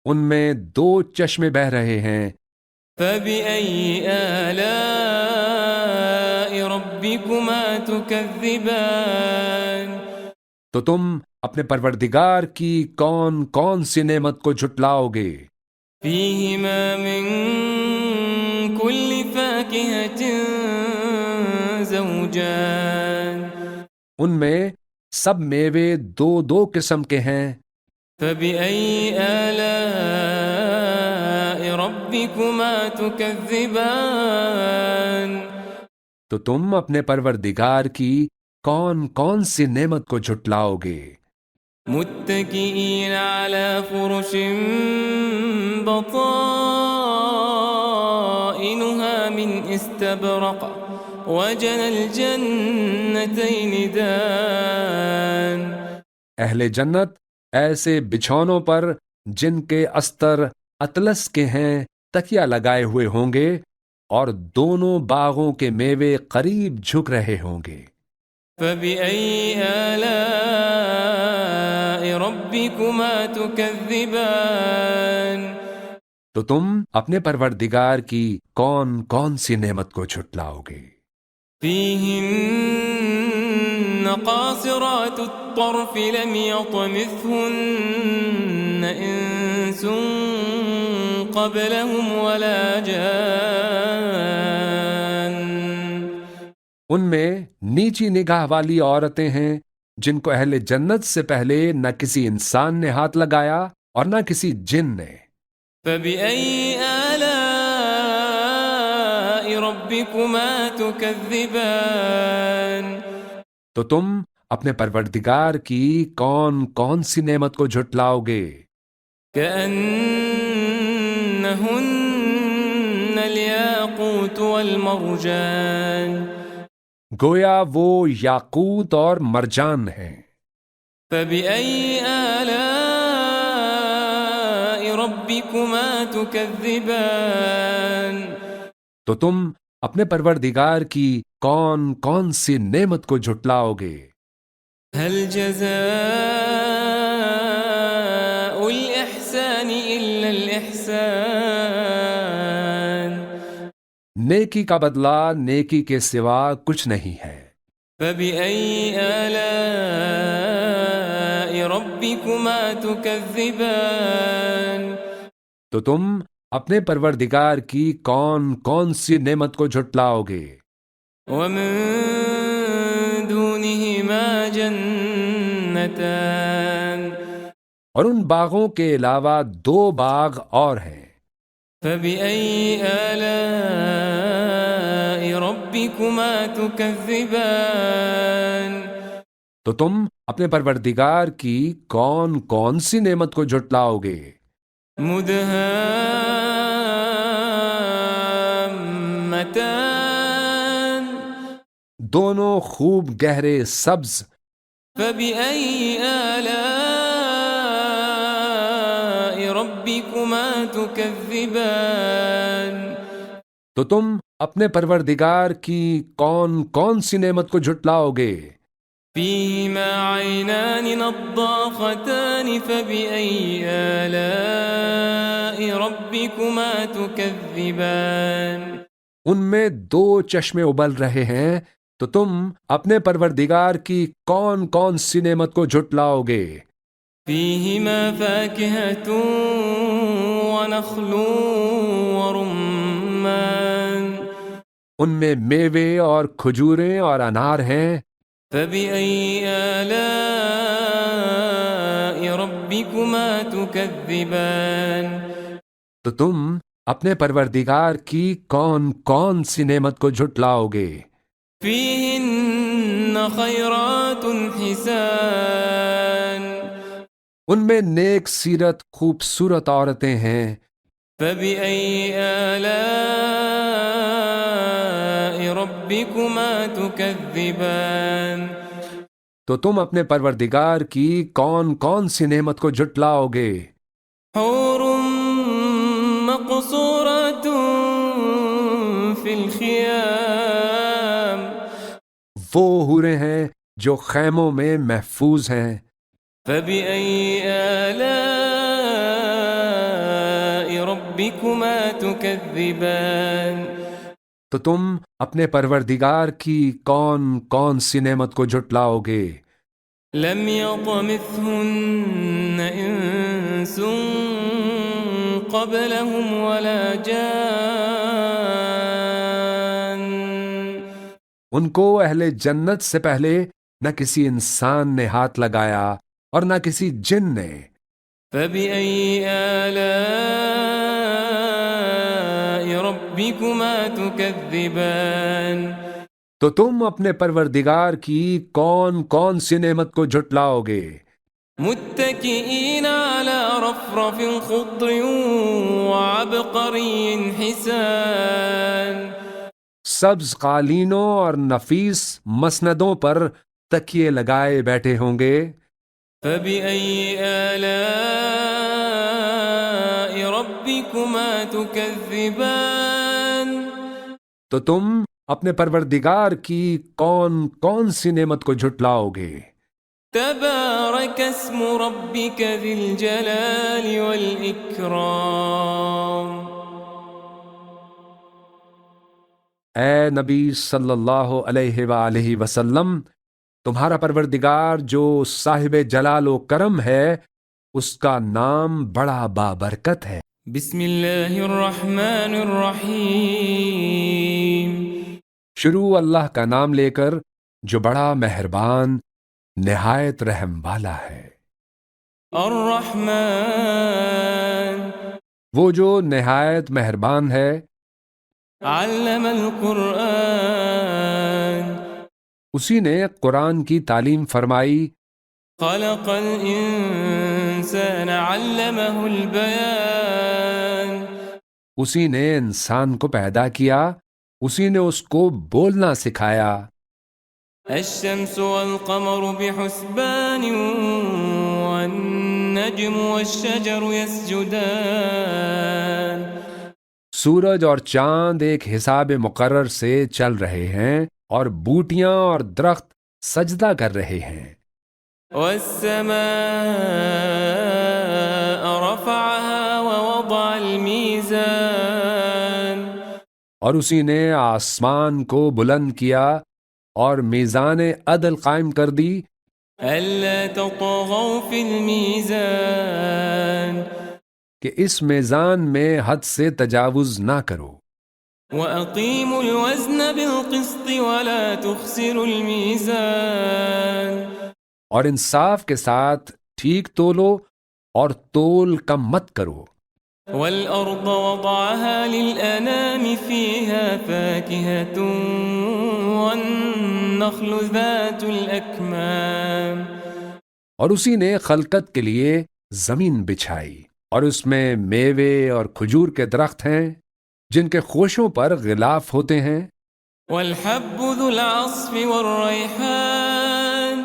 S2: ان میں 2 چشمے بہہ رہے ہیں۔
S1: فَبِأَيِّ آلَاءِ رَبِّكُمَا تُكَذِّبَانِ؟
S2: تو تم اپنے پروردگار کی کون کون سی نعمت کو جھٹلاؤ گے؟
S1: فِيهِمَا مِن كُلِّ فَاكِهَةٍ زَوْجَانِ۔
S2: ان میں سب میوے 2 قسم کے ہیں۔
S1: فَبِأَيِّ آلَاءِ رَبِّكُمَا تُكَذِّبَانِ؟
S2: تو تم اپنے پروردگار کی کون کون سی نعمت کو جھٹلاؤ گے؟
S1: متكئين على فرش بطائنها من استبرق وجنى الجنتين دان۔
S2: اہل جنت ایسے بچھونوں پر جن کے استر اطلس کے ہیں تکیہ لگائے ہوئے ہوں گے اور دونوں باغوں کے میوے قریب جھک رہے ہوں گے۔
S1: فَبِأَيِّ آلَاءِ رَبِّكُمَا تُكَذِّبَانِ؟
S2: تو تم اپنے پروردگار کی کون کون سی نعمت کو جھٹلاؤ گے؟
S1: فيهن قاصرات الطرف لم يطمثهن إنس قبلهم ولا جان.
S2: ان میں نیچی نگاہ والی عورتیں ہیں جن کو اہل جنت سے پہلے نہ کسی انسان نے ہاتھ لگایا اور نہ کسی جن نے.
S1: فبأي آلاء ربكما تكذبان.
S2: تو تم اپنے پروردگار کی کون کون سی نعمت کو جھٹلاؤ گے؟
S1: كأنهن الياقوت والمرجان.
S2: گویا وہ یاقوت اور مرجان ہیں.
S1: فبأي آلاء ربكما تكذبان.
S2: تو تم اپنے پروردگار کی کون کون سی نعمت کو جھٹلاؤ گے؟
S1: هل جزاء الإحسان إلا الإحسان.
S2: نیکی کا بدلہ نیکی کے سوا کچھ نہیں ہے.
S1: فبأي آلاء ربكما تكذبان.
S2: تو تم اپنے پروردگار کی کون کون سی نعمت کو جھٹلاؤ گے؟
S1: ومن دونهما جنتان.
S2: اور ان باغوں کے علاوہ دو باغ اور ہیں.
S1: فبأي آلاء ربكما تكذبان.
S2: تو تم اپنے پروردگار کی کون کون سی نعمت کو جھٹلاؤ گے؟
S1: مدهامتان.
S2: دونوں خوب گہرے سبز.
S1: فبأي آلاء ربكما تكذبان.
S2: تو تم اپنے پروردگار کی کون کون سی نعمت کو جھٹلاؤ گے؟
S1: فيهما عينان نضاختان. فبأي آلاء ربكما تكذبان.
S2: ان میں دو چشمے ابل رہے ہیں، تو تم اپنے پروردگار کی کون کون سی نعمت کو جھٹلاؤ گے؟
S1: فيهما فاكهة ونخل ورمان.
S2: ان میں میوے اور کھجوریں اور انار ہیں.
S1: فبأي آلاء ربكما تكذبان.
S2: تو تم اپنے پروردگار کی کون کون سی نعمت کو جھٹلاؤ گے؟
S1: فيهن خيرات حسان.
S2: ان میں نیک سیرت خوبصورت عورتیں ہیں.
S1: فبأي آلاء ربكما تكذبان.
S2: تو تم اپنے پروردگار کی کون کون سی نعمت کو جھٹلاؤ گے؟
S1: حور مقصورات في الخيام.
S2: وہ حوریں ہیں جو خیموں میں محفوظ ہیں.
S1: فبأي آلاء ربكما تكذبان.
S2: تو تم اپنے پروردگار کی کون کون سی نعمت کو جھٹلاؤ گے؟
S1: لم يطمثهن إنس قبلهم ولا جان.
S2: ان کو اہل جنت سے پہلے نہ کسی انسان نے ہاتھ لگایا اور نہ کسی جن نے.
S1: فبأي آلاء ربكما تكذبان.
S2: تو تم اپنے پروردگار کی کون کون سی نعمت کو جھٹلاؤ گے؟
S1: متكئين على رفرف خضر وعبقري حسان.
S2: سبز قالینوں اور نفیس مسندوں پر تکیے لگائے بیٹھے ہوں گے.
S1: فبأي آلاء ربكما تكذبان.
S2: تو تم اپنے پروردگار کی کون کون سی نعمت کو جھٹلاؤ گے؟
S1: تبارك اسم ربك ذي الجلال والإكرام.
S2: اے نبی صلی اللہ علیہ وآلہ وسلم، تمہارا پروردگار جو صاحب جلال و کرم ہے، اس کا نام بڑا بابرکت ہے۔
S1: بسم اللہ الرحمن الرحیم.
S2: شروع اللہ کا نام لے کر جو بڑا مہربان نہایت رحم والا ہے۔
S1: الرحمن
S2: وہ جو نہایت مہربان ہے،
S1: علم القرآن
S2: اسی نے قرآن کی تعلیم فرمائی۔
S1: خلق الانسان علمہ البیان.
S2: اسی نے انسان کو پیدا کیا، اسی نے اس کو بولنا سکھایا۔
S1: الشمس والقمر بحسبان والنجم والشجر يسجدان.
S2: سورج اور چاند ایک حساب مقرر سے چل رہے ہیں اور بوٹیاں اور درخت سجدہ کر رہے ہیں۔
S1: والسماء رفعها ووضع الميزان.
S2: اور اسی نے آسمان کو بلند کیا اور میزان عدل قائم کر دی۔
S1: ألا تطغوا في الميزان
S2: کہ اس میزان میں حد سے تجاوز نہ کرو۔
S1: وأقيموا الوزن بالقسط ولا تخسروا الميزان.
S2: اور انصاف کے ساتھ ٹھیک تولو اور تول کم مت کرو۔
S1: والأرض وضعها للأنام فيها فاكهة والنخل ذات الأكمام.
S2: اور اسی نے خلقت کے لیے زمین بچھائی اور اس میں میوے اور کھجور کے درخت ہیں جن کے خوشوں پر غلاف ہوتے ہیں۔
S1: والحب ذو العصف والريحان.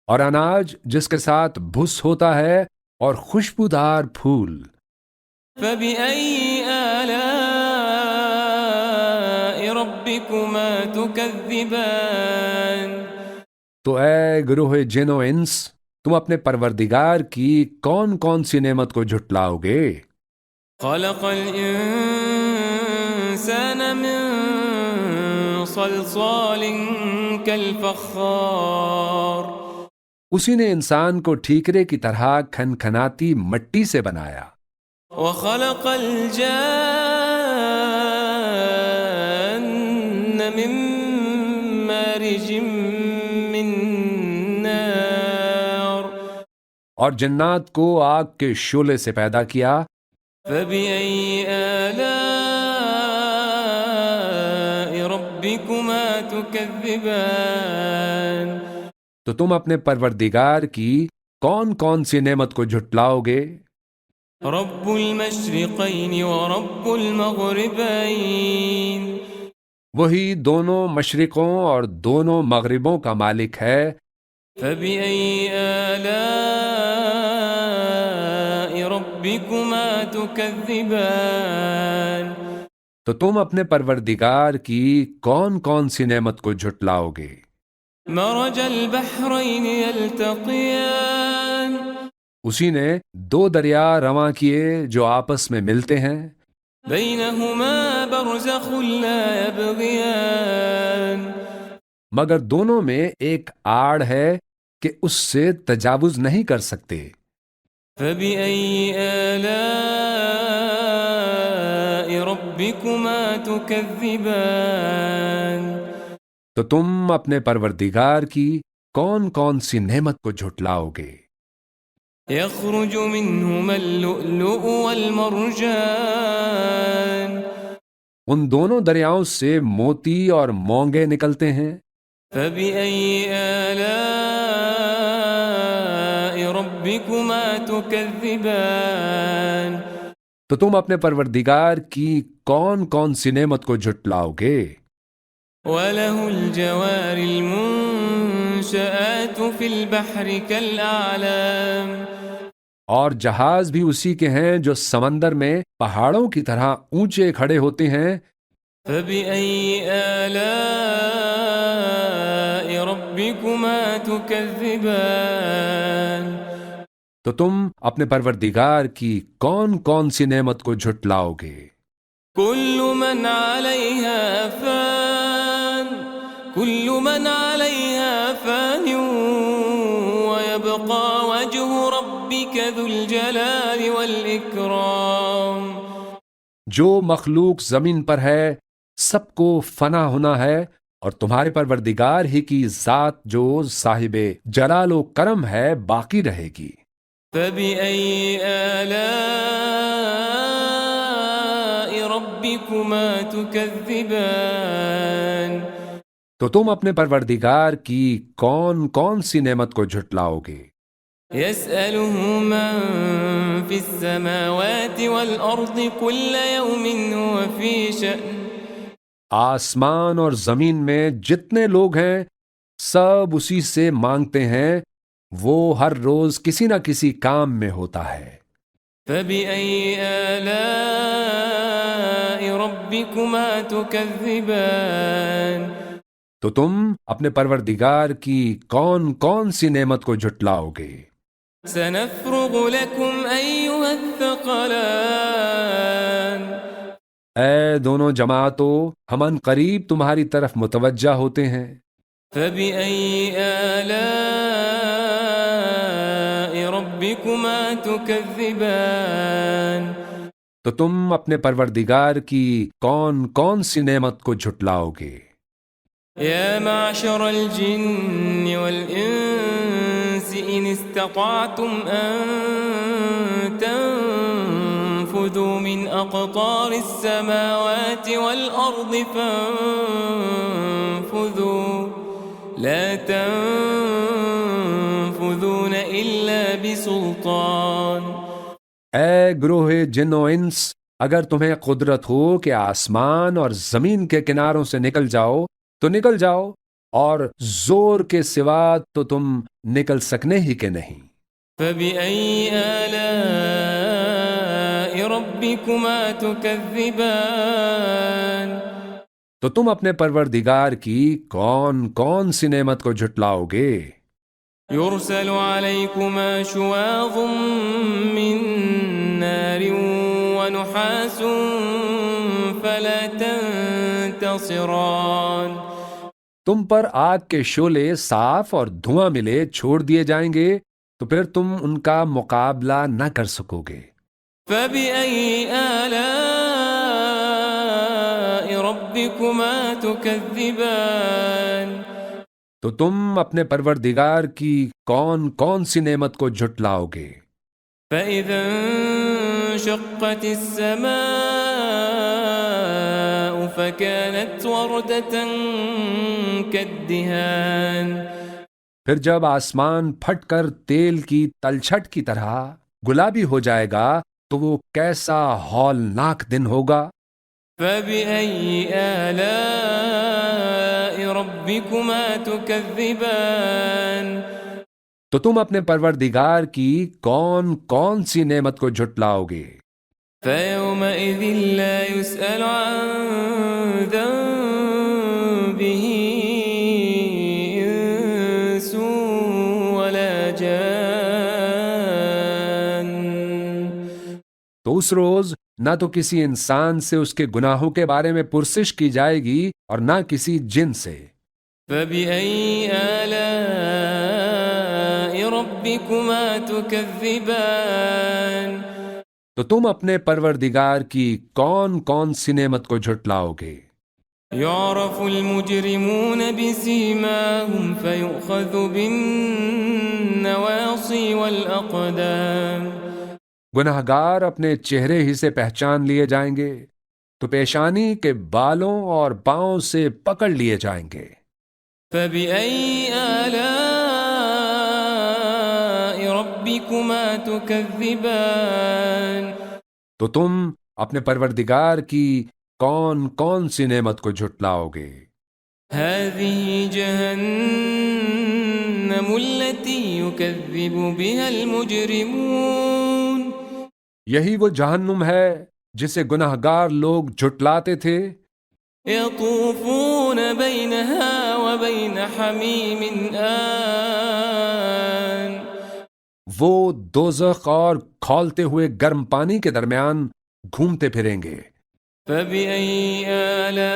S2: اور اناج جس کے ساتھ بھس ہوتا ہے اور خوشبودار پھول۔
S1: فبأي آلاء ربكما تكذبان.
S2: تو اے گروہ جن و انس، تم اپنے پروردگار کی کون کون سی نعمت کو جھٹلاؤ گے؟
S1: خلق الإنسان من صلصال كالفخار.
S2: اسی نے انسان کو ٹھیکرے کی طرح کھنکھناتی مٹی سے بنایا۔
S1: وخلق الجان من مارج من نار.
S2: اور جنات کو آگ کے شعلے سے پیدا کیا۔
S1: فبأي آلاء ربكما تكذبان.
S2: تو تم اپنے پروردگار کی کون کون سی نعمت کو جھٹلاؤ گے؟
S1: رب المشرقين ورب المغربين.
S2: وہی دونوں مشرقوں اور دونوں مغربوں کا مالک ہے۔
S1: فبأي آلاء ربكما تكذبان.
S2: تو تم اپنے پروردگار کی کون کون سی نعمت کو جھٹلاؤ گے؟
S1: مرج البحرين يلتقيان.
S2: اسی نے دو دریا رواں کیے جو آپس میں ملتے ہیں۔
S1: بينهما برزخ لا يبغيان.
S2: مگر دونوں میں ایک آڑ ہے کہ اس سے تجاوز نہیں کر سکتے۔
S1: فبأي آلاء ربكما تكذبان.
S2: تو تم اپنے پروردگار کی کون کون سی نعمت کو جھٹلاؤ گے؟
S1: يخرج منهما اللؤلؤ والمرجان.
S2: ان دونوں دریاؤں سے موتی اور مونگے نکلتے ہیں۔
S1: فبأي آلاء ربكما تكذبان.
S2: تو تم اپنے پروردگار کی کون کون سی نعمت کو جھٹلاؤ گے؟
S1: وله الجوار المنشآت في البحر كالأعلام.
S2: اور جہاز بھی اسی کے ہیں جو سمندر میں پہاڑوں کی طرح اونچے کھڑے ہوتے ہیں۔
S1: فبأي آلاء ربكما تكذبان
S2: تو تم اپنے پروردگار کی کون کون سی نعمت کو جھٹلاؤ گے؟
S1: كل من عليها فان كل من عليها فان ويبقى وجه ربك ذو الجلال والإكرام
S2: جو مخلوق زمین پر ہے سب کو فنا ہونا ہے، اور تمہارے پروردگار ہی کی ذات جو صاحب جلال و کرم ہے باقی رہے گی۔
S1: فبأي آلاء ربكما تكذبان
S2: تو تم اپنے پروردگار کی کون کون سی نعمت کو جھٹلاؤ گے؟
S1: يسأله من في السماوات والأرض كل يوم هو في شأن
S2: آسمان اور زمین میں جتنے لوگ ہیں سب اسی سے مانگتے ہیں، وہ ہر روز کسی نہ کسی کام میں ہوتا ہے۔
S1: فبأي آلاء ربكما تكذبان
S2: تو تم اپنے پروردگار کی کون کون سی نعمت کو جھٹلاؤ گے؟
S1: سنفرغ لكم أيها الثقلان
S2: اے دونوں جماعتوں، ہم ان قریب تمہاری طرف متوجہ ہوتے ہیں۔
S1: فبأي آلاء ربكما تكذبان
S2: تو تم اپنے پروردگار کی کون کون سی نعمت کو جھٹلاؤ گے؟
S1: يا معشر الجن والإنس إن استطعتم أن تنفذوا من أقطار السماوات والأرض فانفذوا لا تنفذون إلا بسلطان
S2: اے گروہ جن و انس، اگر تمہیں قدرت ہو کہ آسمان اور زمین کے کناروں سے نکل جاؤ تو نکل جاؤ، اور زور کے سوا تو تم نکل سکنے ہی کے نہیں۔
S1: فبأي آلاء ربكما تكذبان
S2: تو تم اپنے پروردگار کی کون کون سی نعمت کو جھٹلاؤ گے؟
S1: يرسل عليكما شواظ من نار ونحاس فلا تنتصران
S2: تم پر آگ کے شعلے صاف اور دھواں ملے چھوڑ دیے جائیں گے تو پھر تم ان کا مقابلہ نہ کر سکو گے۔
S1: فبأي آلاء ربكما تكذبان
S2: تو تم اپنے پروردگار کی کون کون سی نعمت کو جھٹلاؤ گے؟
S1: فإذا انشقت السماء فكانت وردة كالدهان
S2: پھر جب آسمان پھٹ کر تیل کی تلچھٹ کی طرح گلابی ہو جائے گا تو وہ کیسا ہولناک دن ہوگا۔
S1: فبأي آلاء ربكما تكذبان
S2: تو تم اپنے پروردگار کی کون کون سی نعمت کو جھٹلاؤ گے؟
S1: فيومئذ لا يسأل عن ذنبه إنس ولا جان
S2: تو اس روز نہ تو کسی انسان سے اس کے گناہوں کے بارے میں پرسش کی جائے گی اور نہ کسی جن سے۔
S1: فبأي آلاء ربكما تكذبان
S2: تو تم اپنے پروردگار کی کون کون سی نعمت کو جھٹلاؤ گے؟
S1: يعرف المجرمون بسيماهم فيؤخذ بالنواصي والأقدام
S2: گناہگار اپنے چہرے ہی سے پہچان لیے جائیں گے تو پیشانی کے بالوں اور پاؤں سے پکڑ لیے جائیں گے۔
S1: فبأي آلاء ربكما تكذبان
S2: تو تم اپنے پروردگار کی کون کون سی نعمت کو جھٹلاؤ گے؟
S1: هذه جهنم التي يكذب بها المجرمون
S2: یہی وہ جہنم ہے جسے گناہگار لوگ جھٹلاتے تھے۔
S1: يطوفون بينها وبين حميم آن
S2: وہ دوزخ اور کھولتے ہوئے گرم پانی کے درمیان گھومتے پھریں گے۔
S1: فبأي آلاء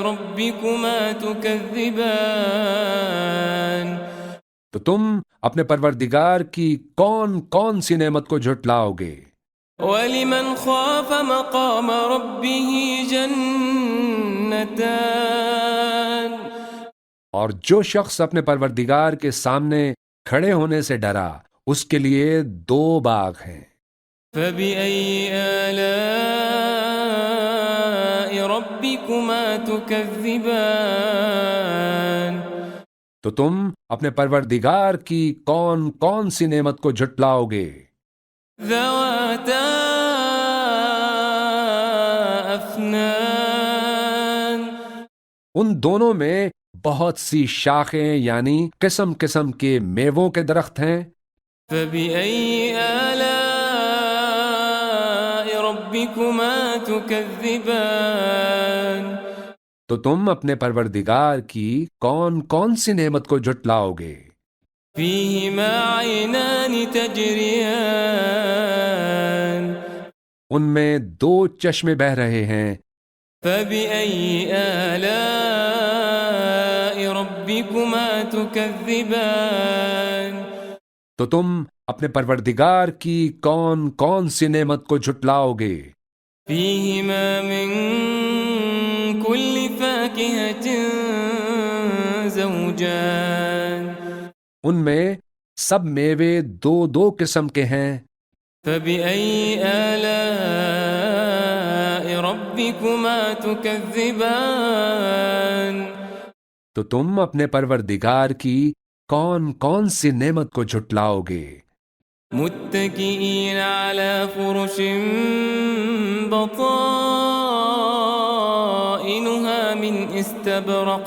S1: ربكما تكذبان
S2: تو تم اپنے پروردگار کی کون کون سی نعمت کو جھٹلاؤ گے؟
S1: ولمن خاف مقام ربه جنتان
S2: اور جو شخص اپنے پروردگار کے سامنے کھڑے ہونے سے ڈرا اس کے لیے 2 باغ ہیں۔
S1: فبأي آلاء ربكما تكذبان
S2: تو تم اپنے پروردگار کی کون کون سی نعمت کو جھٹلاؤ گے؟
S1: ذواتا افنان
S2: ان دونوں میں بہت سی شاخیں یعنی قسم قسم کے میووں کے درخت ہیں۔
S1: فبأي آلاء ربكما تكذبان
S2: تو تم اپنے پروردگار کی کون کون سی نعمت کو جھٹلاؤ گے؟
S1: فيهما عينان تجريان
S2: ان میں 2 چشمے بہہ رہے ہیں۔
S1: فبأي آلاء ربكما تكذبان
S2: تو تم اپنے پروردگار کی کون کون سی نعمت کو جھٹلاؤ گے؟
S1: فيهما من كل فاكهة زوجان
S2: ان میں سب میوے 2 قسم کے ہیں۔
S1: فبأي آلاء ربكما تكذبان
S2: تو تم اپنے پروردگار کی کون کون سی نعمت کو جھٹلاؤ گے؟
S1: متكئين على فرش بطائنها من استبرق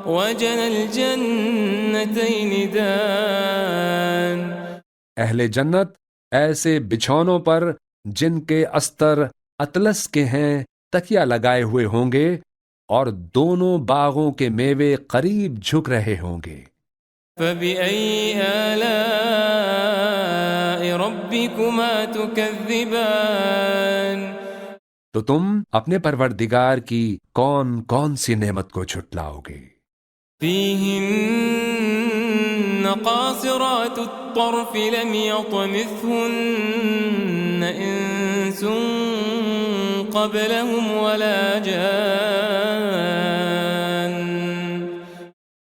S1: وجنى الجنتين دان
S2: اہل جنت ایسے بچھونوں پر جن کے استر اطلس کے ہیں تکیہ لگائے ہوئے ہوں گے اور دونوں باغوں کے میوے قریب جھک رہے ہوں گے۔
S1: فبأي آلاء ربكما تكذبان
S2: تو تم اپنے پروردگار کی کون کون سی نعمت کو جھٹلاؤ گے؟
S1: فيهن قاصرات الطرف لم يطمثهن إنس قبلهم ولا جان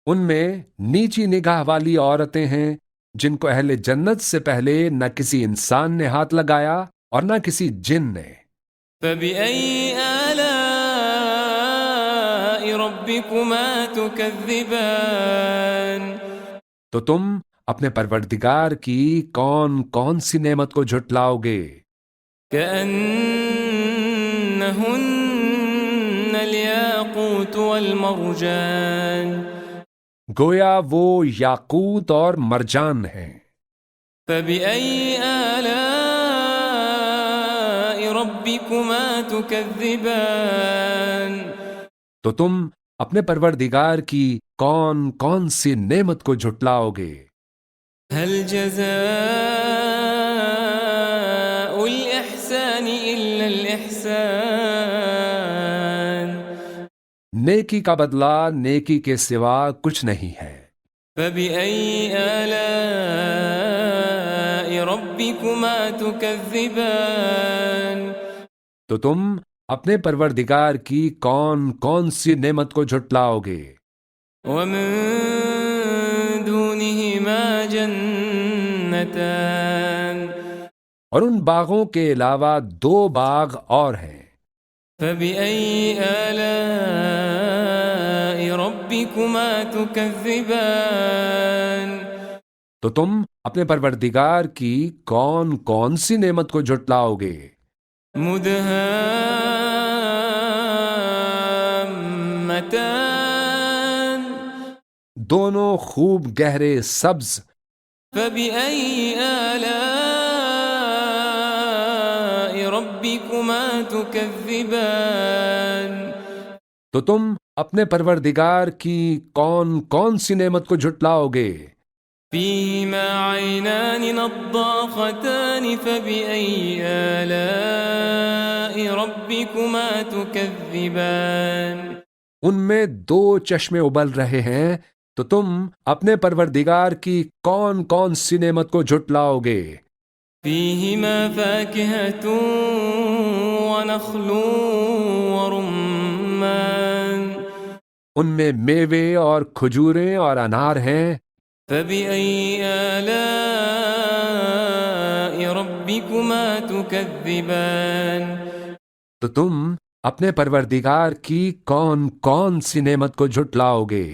S2: ان میں نیچی نگاہ والی عورتیں ہیں جن کو اہل جنت سے پہلے نہ کسی انسان نے ہاتھ لگایا اور نہ کسی جن نے۔
S1: فبأي آلاء ربكما تكذبان
S2: تو تم اپنے پروردگار کی کون کون سی نعمت کو جھٹلاؤ گے؟
S1: كأنهن الياقوت والمرجان
S2: گویا وہ یاقوت اور مرجان ہیں۔
S1: فبأي آلاء ربكما تكذبان
S2: تو تم اپنے پروردگار کی کون کون سی نعمت کو جھٹلاؤ گے؟
S1: هل جزاء الإحسان إلا الإحسان
S2: نیکی کا بدلہ نیکی کے سوا کچھ نہیں ہے۔
S1: فبأي آلاء ربكما تكذبان
S2: تو تم اپنے پروردگار کی کون کون سی نعمت کو جھٹلاؤ گے؟
S1: ومن دونهما جنتان
S2: اور ان باغوں کے علاوہ 2 باغ اور ہیں۔
S1: فبأي آلاء ربكما تكذبان
S2: تو تم اپنے پروردگار کی کون کون سی نعمت کو جھٹلاؤ گے؟
S1: مدهامتان
S2: دونوں خوب گہرے سبز۔
S1: فبأي آلاء ربكما تكذبان
S2: تو تم اپنے پروردگار کی کون کون سی نعمت کو جھٹلاؤ گے؟
S1: فيهما عينان نضاختان فبأي آلاء ربكما تكذبان
S2: ان میں دو چشمے ابل رہے ہیں، تو تم اپنے پروردگار کی کون کون سی نعمت کو جھٹلاؤ گے؟
S1: فيهما فاكهة ونخل ورمان
S2: ان میں میوے اور کھجوریں اور انار ہیں۔
S1: فبأي آلاء ربكما تكذبان
S2: تو تم اپنے پروردگار کی کون کون سی نعمت کو جھٹلاؤ گے؟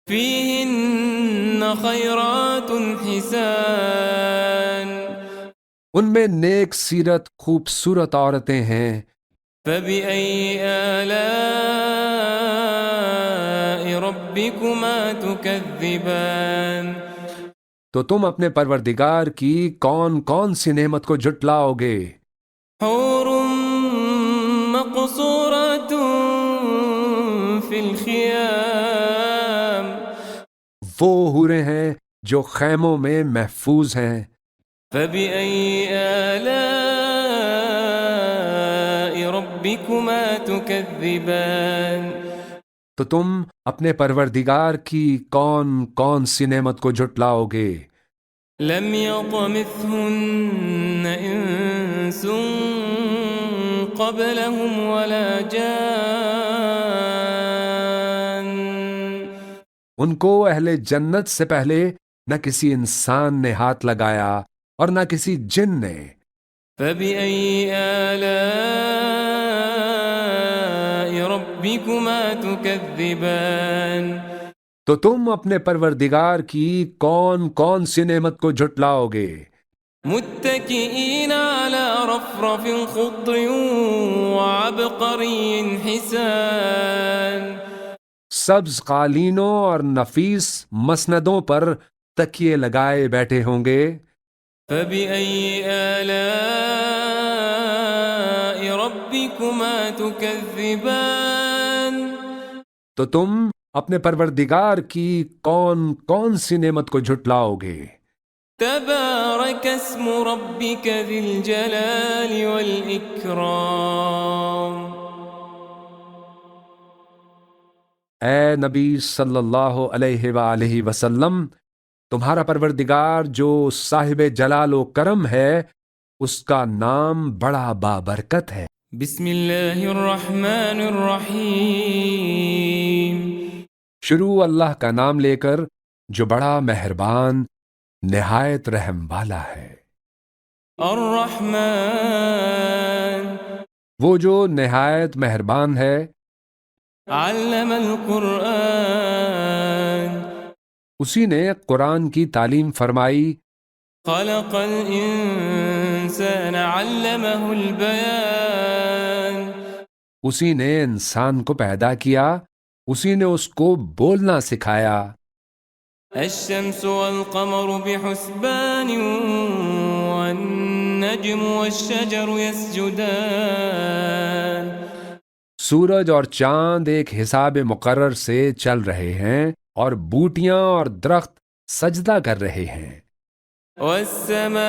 S1: فيهن خيرات حسان
S2: ان میں نیک سیرت خوبصورت عورتیں ہیں۔
S1: فبأي آلاء ربكما تكذبان
S2: تو تم اپنے پروردگار کی کون کون سی نعمت کو جھٹلاؤ گے؟
S1: حور مقصورات في الخيام
S2: وہ حوریں ہیں جو خیموں میں محفوظ ہیں۔
S1: فبأي آلاء ربكما تكذبان
S2: تو تم اپنے پروردگار کی کون کون سی نعمت کو جھٹلاؤ گے؟
S1: لم يطمثهن انس قبلهم ولا جان
S2: ان کو اہل جنت سے پہلے نہ کسی انسان نے ہاتھ لگایا اور نہ کسی جن نے۔
S1: فبأي آلاء ربكما تكذبان
S2: تو تم اپنے پروردگار کی کون کون سی نعمت کو جھٹلاؤ گے؟
S1: متكئين على رفرف خضر وعبقري حسان
S2: سبز قالینوں اور نفیس مسندوں پر تکیے لگائے بیٹھے ہوں گے۔
S1: فبأي آلاء ربكما تكذبان
S2: تو تم اپنے پروردگار کی کون کون سی نعمت کو جھٹلاؤ گے؟
S1: تبارك اسم ربك ذي الجلال والإكرام
S2: اے نبی صلی اللہ علیہ وآلہ وسلم، تمہارا پروردگار جو صاحب جلال و کرم ہے، اس کا نام بڑا بابرکت ہے۔
S1: بسم اللہ الرحمن الرحیم
S2: شروع اللہ کا نام لے کر جو بڑا مہربان نہایت رحم والا ہے۔
S1: الرحمن
S2: وہ جو نہایت مہربان ہے۔
S1: علم القرآن
S2: اسی نے قرآن کی تعلیم فرمائی۔
S1: خلق الانسان علمه البیان
S2: اسی نے انسان کو پیدا کیا، اسی نے اس کو بولنا سکھایا۔
S1: الشمس والقمر بحسبان والنجم والشجر يسجدان
S2: سورج اور چاند ایک حساب مقرر سے چل رہے ہیں، اور بوٹیاں اور درخت سجدہ کر رہے ہیں۔
S1: والسماء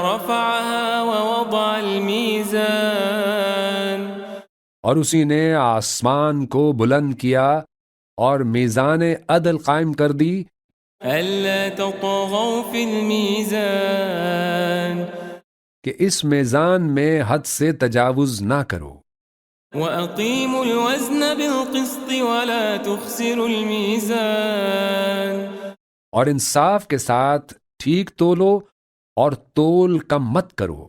S1: رفعها ووضع الميزان
S2: اور اسی نے آسمان کو بلند کیا اور میزان عدل قائم کر دی۔
S1: ألا تطغوا في الميزان
S2: کہ اس میزان میں حد سے تجاوز نہ کرو۔
S1: وأقيموا الوزن بالقسط ولا تخسروا الميزان
S2: اور انصاف کے ساتھ ٹھیک تولو اور تول کم مت کرو۔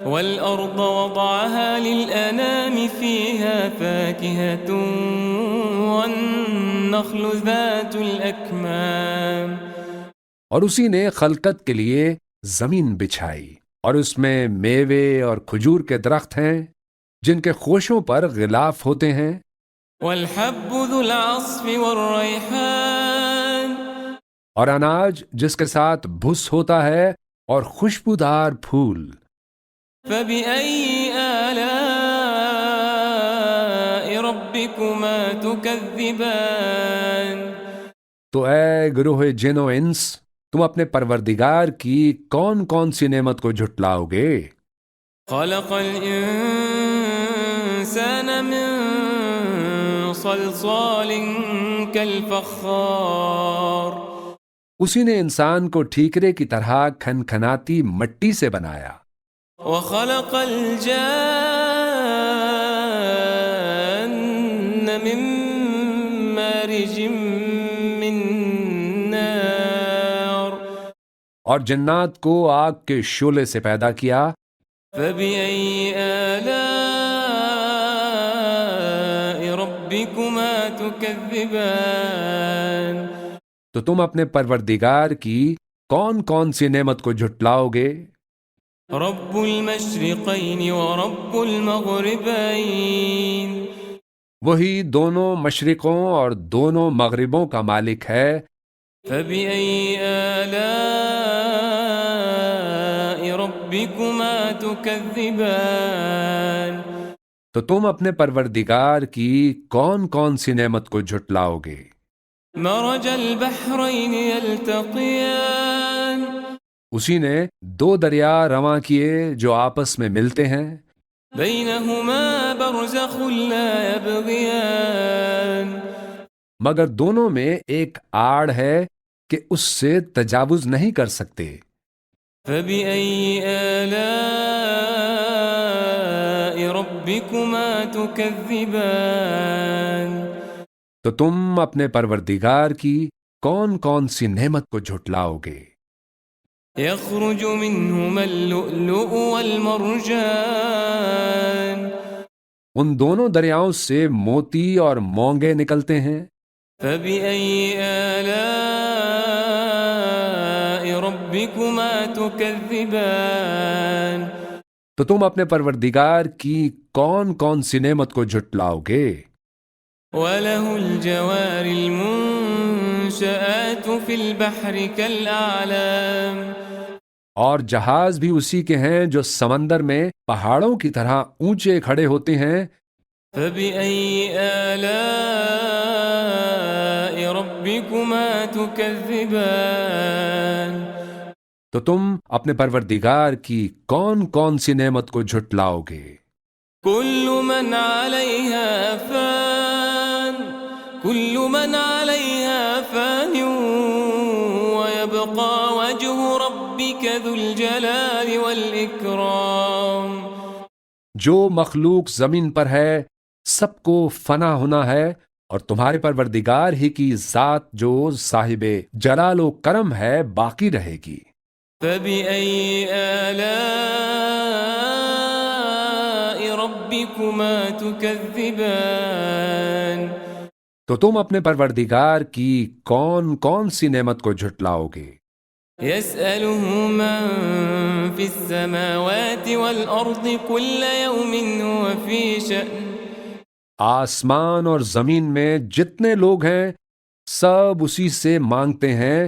S1: والأرض وضعها للأنام فيها فاكهة والنخل ذات الأكمام
S2: اور اسی نے خلقت کے لیے زمین بچھائی، اور اس میں میوے اور کھجور کے درخت ہیں جن کے خوشوں پر غلاف ہوتے ہیں۔
S1: والحب ذو العصف والريحان
S2: اور اناج جس کے ساتھ بھس ہوتا ہے اور خوشبودار پھول۔
S1: فبأي آلاء ربكما تكذبان
S2: تو اے گروہ جن و انس، تم اپنے پروردگار کی کون کون سی نعمت کو جھٹلاؤ گے؟
S1: خلق الإنسان من صلصال كالفخار
S2: اسی نے انسان کو ٹھیکرے کی طرح کھنکھناتی مٹی سے بنایا،
S1: وخلق الجان من مارج من نار
S2: اور جنات کو آگ کے شعلے سے پیدا کیا۔
S1: فبأي آلاء ربكما تكذبان
S2: تو تم اپنے پروردگار کی کون کون سی نعمت کو جھٹلاؤ گے؟
S1: رب المشرقين ورب المغربين
S2: وہی دونوں مشرقوں اور دونوں مغربوں کا مالک ہے۔
S1: فبأي آلاء ربكما تكذبان
S2: تو تم اپنے پروردگار کی کون کون سی نعمت کو جھٹلاؤ گے؟
S1: مرج البحرين يلتقيان
S2: اسی نے دو دریا رواں کیے جو آپس میں ملتے ہیں،
S1: بينهما برزخ لا يبغيان
S2: مگر دونوں میں ایک آڑ ہے کہ اس سے تجاوز نہیں کر سکتے۔
S1: فبأي آلاء ربكما تكذبان
S2: تو تم اپنے پروردگار کی کون کون سی نعمت کو جھٹلاؤ گے؟
S1: يخرج منهما اللؤلؤ والمرجان
S2: ان دونوں دریاؤں سے موتی اور مونگے نکلتے ہیں۔
S1: فبأي آلاء ربكما تكذبان
S2: تو تم اپنے پروردگار کی کون کون سی نعمت کو جھٹلاؤ گے؟
S1: وله الجوار المنشآت في البحر كالأعلام
S2: اور جہاز بھی اسی کے ہیں جو سمندر میں پہاڑوں کی طرح اونچے کھڑے ہوتے ہیں۔
S1: فبأي آلاء ربكما تكذبان
S2: تو تم اپنے پروردگار کی کون کون سی نعمت کو جھٹلاؤ گے؟
S1: كل من عليها فان كل من عليها فان ويبقى وجه ربك ذو الجلال والإكرام
S2: جو مخلوق زمین پر ہے سب کو فنا ہونا ہے، اور تمہارے پروردگار ہی کی ذات جو صاحب جلال و کرم ہے باقی رہے گی۔
S1: فبأي آلاء ربكما تكذبان
S2: تو تم اپنے پروردگار کی کون کون سی نعمت کو جھٹلاؤ گے؟
S1: يسأله من في السماوات والأرض كل يوم هو في شأن
S2: آسمان اور زمین میں جتنے لوگ ہیں سب اسی سے مانگتے ہیں،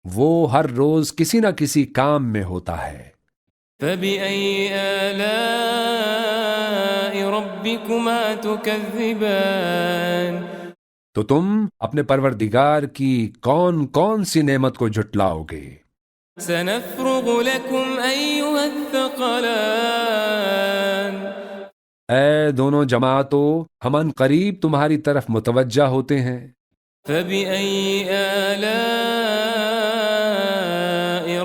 S2: وہ ہر روز کسی نہ کسی کام میں ہوتا ہے۔
S1: فبأي آلاء ربكما تكذبان
S2: تو تم اپنے پروردگار کی کون کون سی نعمت کو جھٹلاؤ گے؟
S1: سنفرغ لكم أيها الثقلان
S2: اے دونوں جماعتوں، ہم ان قریب تمہاری طرف متوجہ ہوتے ہیں۔
S1: فبأي آلاء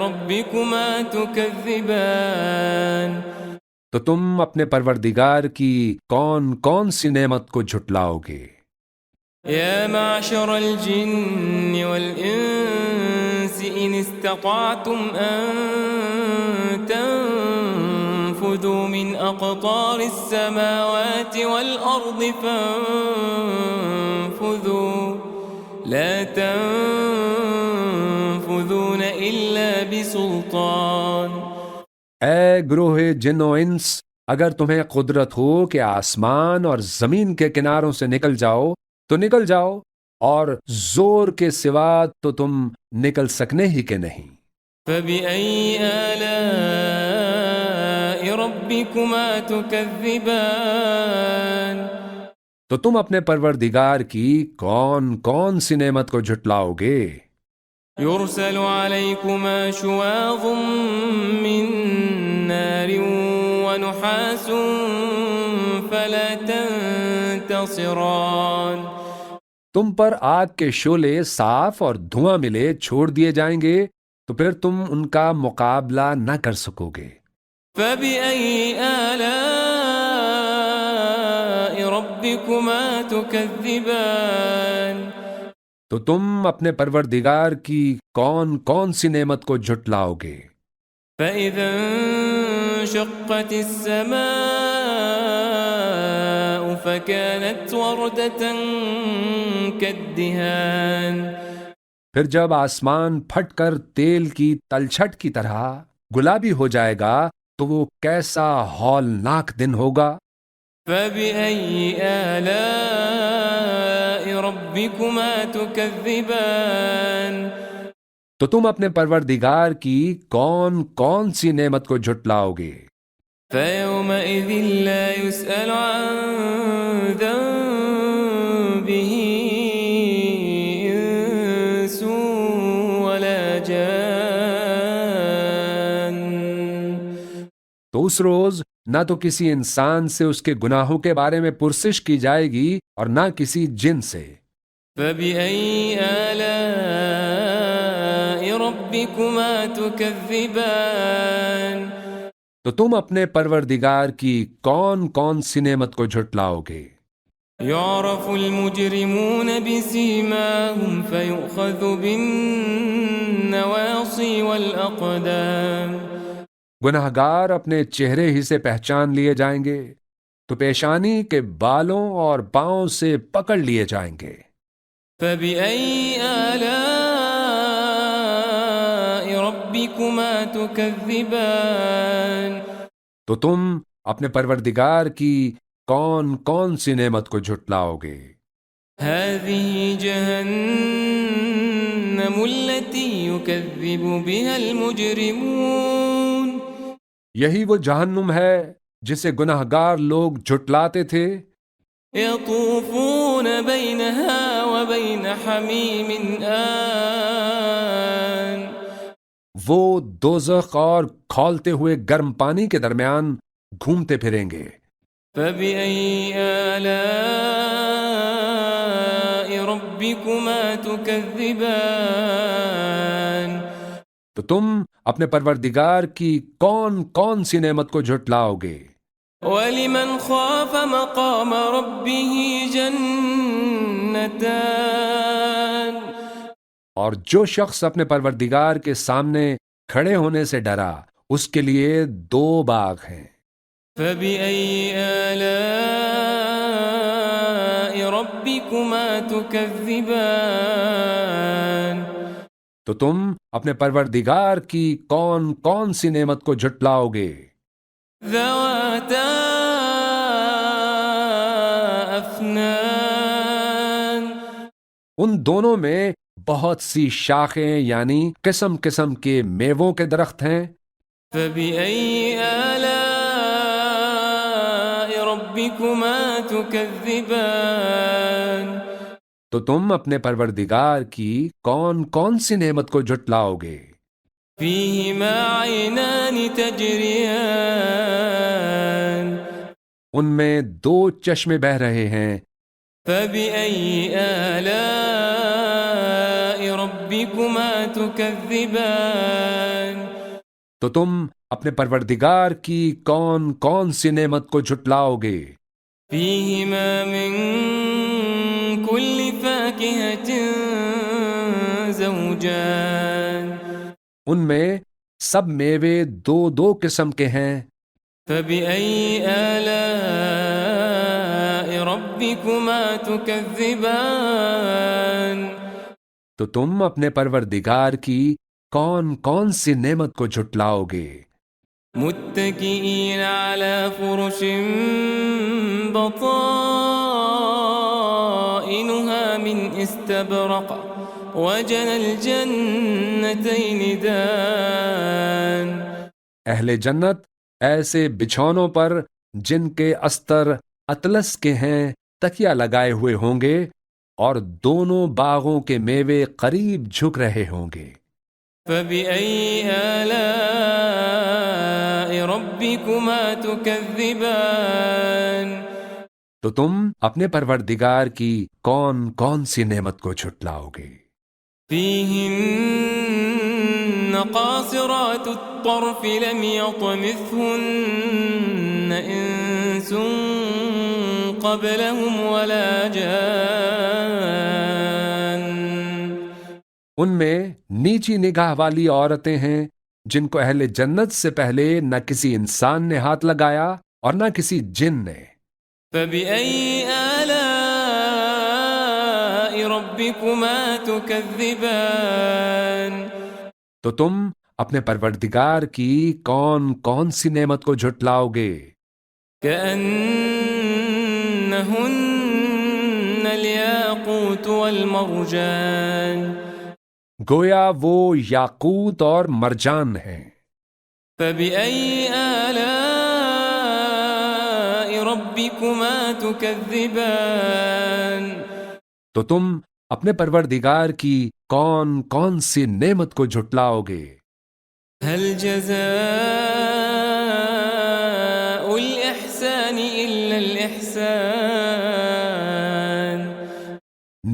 S1: ربكما تكذبان
S2: تو تم اپنے پروردگار کی کون کون سی نعمت کو جھٹلاؤ گے؟
S1: يا معشر الجن والإنس إن استطعتم أن تنفذوا من أقطار السماوات والأرض فانفذوا لا تنفذون إلا بسلطان
S2: اے گروہ جن و انس، اگر تمہیں قدرت ہو کہ آسمان اور زمین کے کناروں سے نکل جاؤ تو نکل جاؤ، اور زور کے سوا تو تم نکل سکنے ہی کے نہیں۔
S1: فبأي آلاء ربكما تكذبان
S2: تو تو تم اپنے پروردگار کی کون کون سی نعمت کو جھٹلاؤ گے؟
S1: يرسل عليكما شواظ من نار ونحاس فلا تنتصران.
S2: تم پر آگ کے شعلے صاف اور دھواں ملے چھوڑ دیے جائیں گے تو پھر تم ان کا مقابلہ نہ کر سکو گے.
S1: فبأي آلاء ربكما تكذبان.
S2: تو تم اپنے پروردگار کی کون کون سی نعمت کو جھٹلاؤ گے؟
S1: فإذا انشقت السماء فكانت وردة كالدهان.
S2: پھر جب آسمان پھٹ کر تیل کی تلچھٹ کی طرح گلابی ہو جائے گا تو وہ کیسا ہولناک دن ہوگا.
S1: فبأي آلاء ربكما تكذبان.
S2: تو تم اپنے پروردگار کی کون کون سی نعمت کو جھٹلاؤ گے؟
S1: فيومئذ لا يسأل عن ذنبه إنس ولا جان.
S2: تو اس روز نہ تو کسی انسان سے اس کے گناہوں کے بارے میں پرسش کی جائے گی اور نہ کسی جن سے.
S1: فبأي آلاء ربكما تكذبان.
S2: تو تم اپنے پروردگار کی کون کون سی نعمت کو جھٹلاؤ گے؟
S1: يعرف المجرمون بسيماهم فيؤخذ بالنواصي والأقدام.
S2: گناہگار اپنے چہرے ہی سے پہچان لیے جائیں گے تو پیشانی کے بالوں اور پاؤں سے پکڑ لیے جائیں گے.
S1: فبأي آلاء ربكما تكذبان.
S2: تو تم اپنے پروردگار کی کون کون سی نعمت کو جھٹلاؤ گے؟
S1: هذه جهنم التي يكذب بها المجرمون.
S2: یہی وہ جہنم ہے جسے گناہگار لوگ جھٹلاتے تھے.
S1: يطوفون بينها وبين حميم آن.
S2: وہ دوزخ اور کھولتے ہوئے گرم پانی کے درمیان گھومتے پھریں گے.
S1: فبأي آلاء ربكما تكذبان.
S2: تو تم اپنے پروردگار کی کون کون سی نعمت کو جھٹلاؤ گے؟
S1: ولمن خاف مقام ربه جنتان.
S2: اور جو شخص اپنے پروردگار کے سامنے کھڑے ہونے سے ڈرا اس کے لیے 2 باغ ہیں.
S1: فبأي آلاء ربكما تكذبان.
S2: تو تم اپنے پروردگار کی کون کون سی نعمت کو جھٹلاؤ گے؟
S1: ذواتا افنان.
S2: ان دونوں میں بہت سی شاخیں یعنی قسم قسم کے میووں کے درخت ہیں.
S1: فبأي آلاء ربكما تكذبان.
S2: تو تم اپنے پروردگار کی کون کون سی نعمت کو جھٹلاؤ گے؟
S1: فيهما عينان تجريان.
S2: ان میں 2 چشمے بہہ رہے ہیں.
S1: فبأي آلاء ربكما تكذبان.
S2: تو تم اپنے پروردگار کی کون کون سی نعمت کو جھٹلاؤ گے؟
S1: فيهما من كل فاكهة زوجان.
S2: ان میں سب میوے 2 قسم کے ہیں.
S1: فبأي آلاء ربكما تكذبان.
S2: تو تم اپنے پروردگار کی کون کون سی نعمت کو جھٹلاؤ گے؟
S1: متكئين على فرش بطائنها من استبرق وجنى الجنتين دان.
S2: اہل جنت ایسے بچھونوں پر جن کے استر اطلس کے ہیں تکیا لگائے ہوئے ہوں گے اور دونوں باغوں کے میوے قریب جھک رہے ہوں گے۔
S1: فبأي آلاء ربكما تكذبان
S2: تو تم اپنے پروردگار کی کون کون سی نعمت کو جھٹلاؤ گے؟
S1: فيهن قاصرات الطرف لم يطمثهن إنس قبلهم ولا جان
S2: ان میں نیچی نگاہ والی عورتیں ہیں جن کو اہل جنت سے پہلے نہ کسی انسان نے ہاتھ لگایا اور نہ کسی جن نے۔
S1: فبأي آلاء ربكما تكذبان
S2: تو تم اپنے پروردگار کی کون کون سی نعمت کو جھٹلاؤ گے؟
S1: كأنهن الياقوت والمرجان
S2: گویا وہ یاقوت اور مرجان ہیں۔
S1: فبأي آلاء ربكما تكذبان
S2: تو تم اپنے پروردگار کی کون کون سی نعمت کو جھٹلاؤ گے؟
S1: هل جزاء الإحسان إلا الإحسان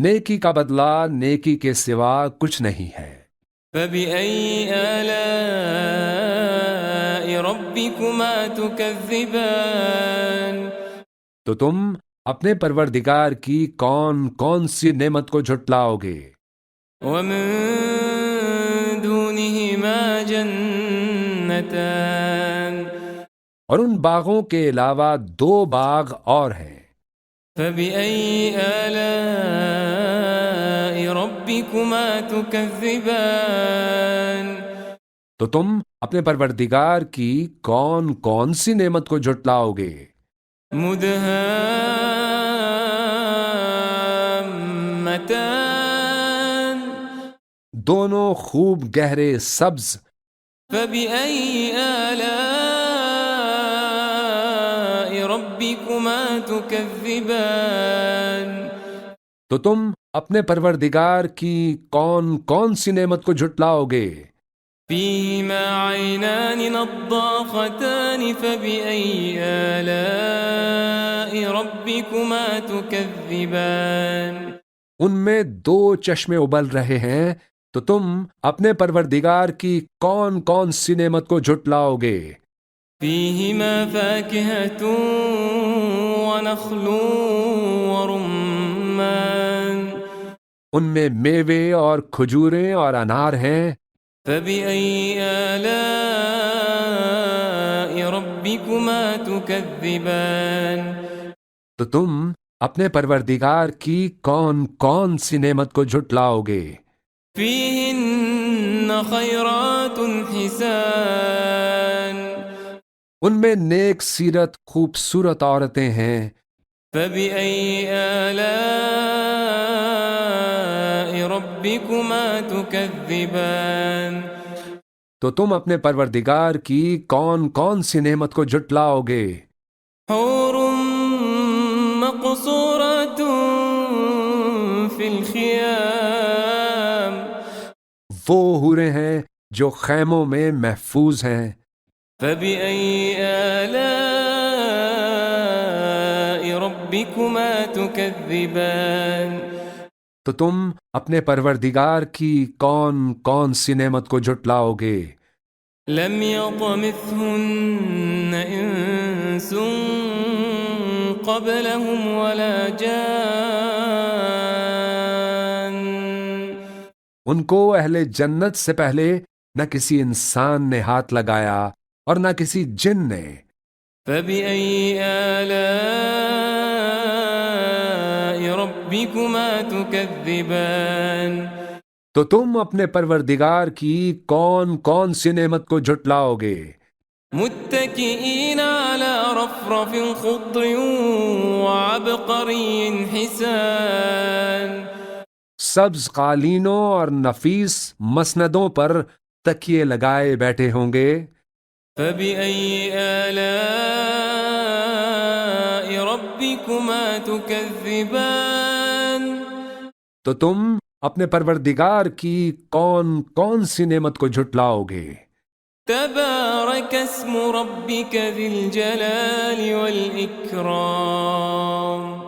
S2: نیکی کا بدلہ نیکی کے سوا کچھ نہیں ہے۔
S1: فبأي آلاء ربكما تكذبان
S2: تو تم اپنے پروردگار کی کون کون سی نعمت کو جھٹلاؤ گے؟
S1: ومن دونهما جنتان
S2: اور ان باغوں کے علاوہ دو باغ اور ہیں۔
S1: فبأي آلاء ربكما تكذبان
S2: تو تم اپنے پروردگار کی کون کون سی نعمت کو جھٹلاؤ گے؟
S1: مدهامتان
S2: دونوں خوب گہرے سبز۔
S1: فبأي آلاء ربكما تكذبان
S2: تو تم اپنے پروردگار کی کون کون سی نعمت کو جھٹلاؤ گے؟
S1: فيهما عينان نضاختان فبأي آلاء ربكما تكذبان
S2: ان میں دو چشمے ابل رہے ہیں تو تم اپنے پروردگار کی کون کون سی نعمت کو جھٹلاؤ گے؟
S1: فيهما فاكهة ونخل ورمان
S2: ان میں میوے اور کھجوریں اور انار ہیں۔
S1: فبأي آلاء ربكما تكذبان
S2: تو تم اپنے پروردگار کی کون کون سی نعمت کو جھٹلاؤ گے؟
S1: فيهن خيرات حسان
S2: ان میں نیک سیرت خوبصورت عورتیں ہیں۔
S1: فبأي آلاء ربكما تكذبان
S2: تو تم اپنے پروردگار کی کون کون سی نعمت کو جھٹلاؤ گے؟
S1: حور مقصورات في الخيام
S2: وہ حوریں ہیں جو خیموں میں محفوظ ہیں۔
S1: فبأي آلاء ربكما تكذبان
S2: تو تم اپنے پروردگار کی کون کون سی نعمت کو جھٹلاؤ گے؟
S1: لم يطمثهن إنس قبلهم ولا جان
S2: ان کو اہل جنت سے پہلے نہ کسی انسان نے ہاتھ لگایا اور نہ کسی جن نے۔
S1: فبأي آلاء ربكما تكذبان
S2: تو تم اپنے پروردگار کی کون کون سی نعمت کو جھٹلاؤ گے؟
S1: متكئين على رفرف خضر وعبقري حسان
S2: سبز قالینوں اور نفیس مسندوں پر تکیے لگائے بیٹھے ہوں گے۔
S1: فبأي آلاء ربكما تكذبان تكذبان
S2: تو تم اپنے پروردگار کی کون کون سی نعمت کو جھٹلاؤ گے؟
S1: تبارك اسم ربك ذي الجلال والإكرام.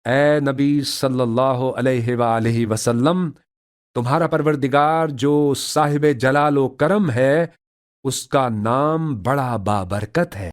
S2: اے نبی صلی اللہ علیہ وآلہ وسلم، تمہارا پروردگار جو صاحب جلال و کرم ہے، اس کا نام بڑا بابرکت ہے۔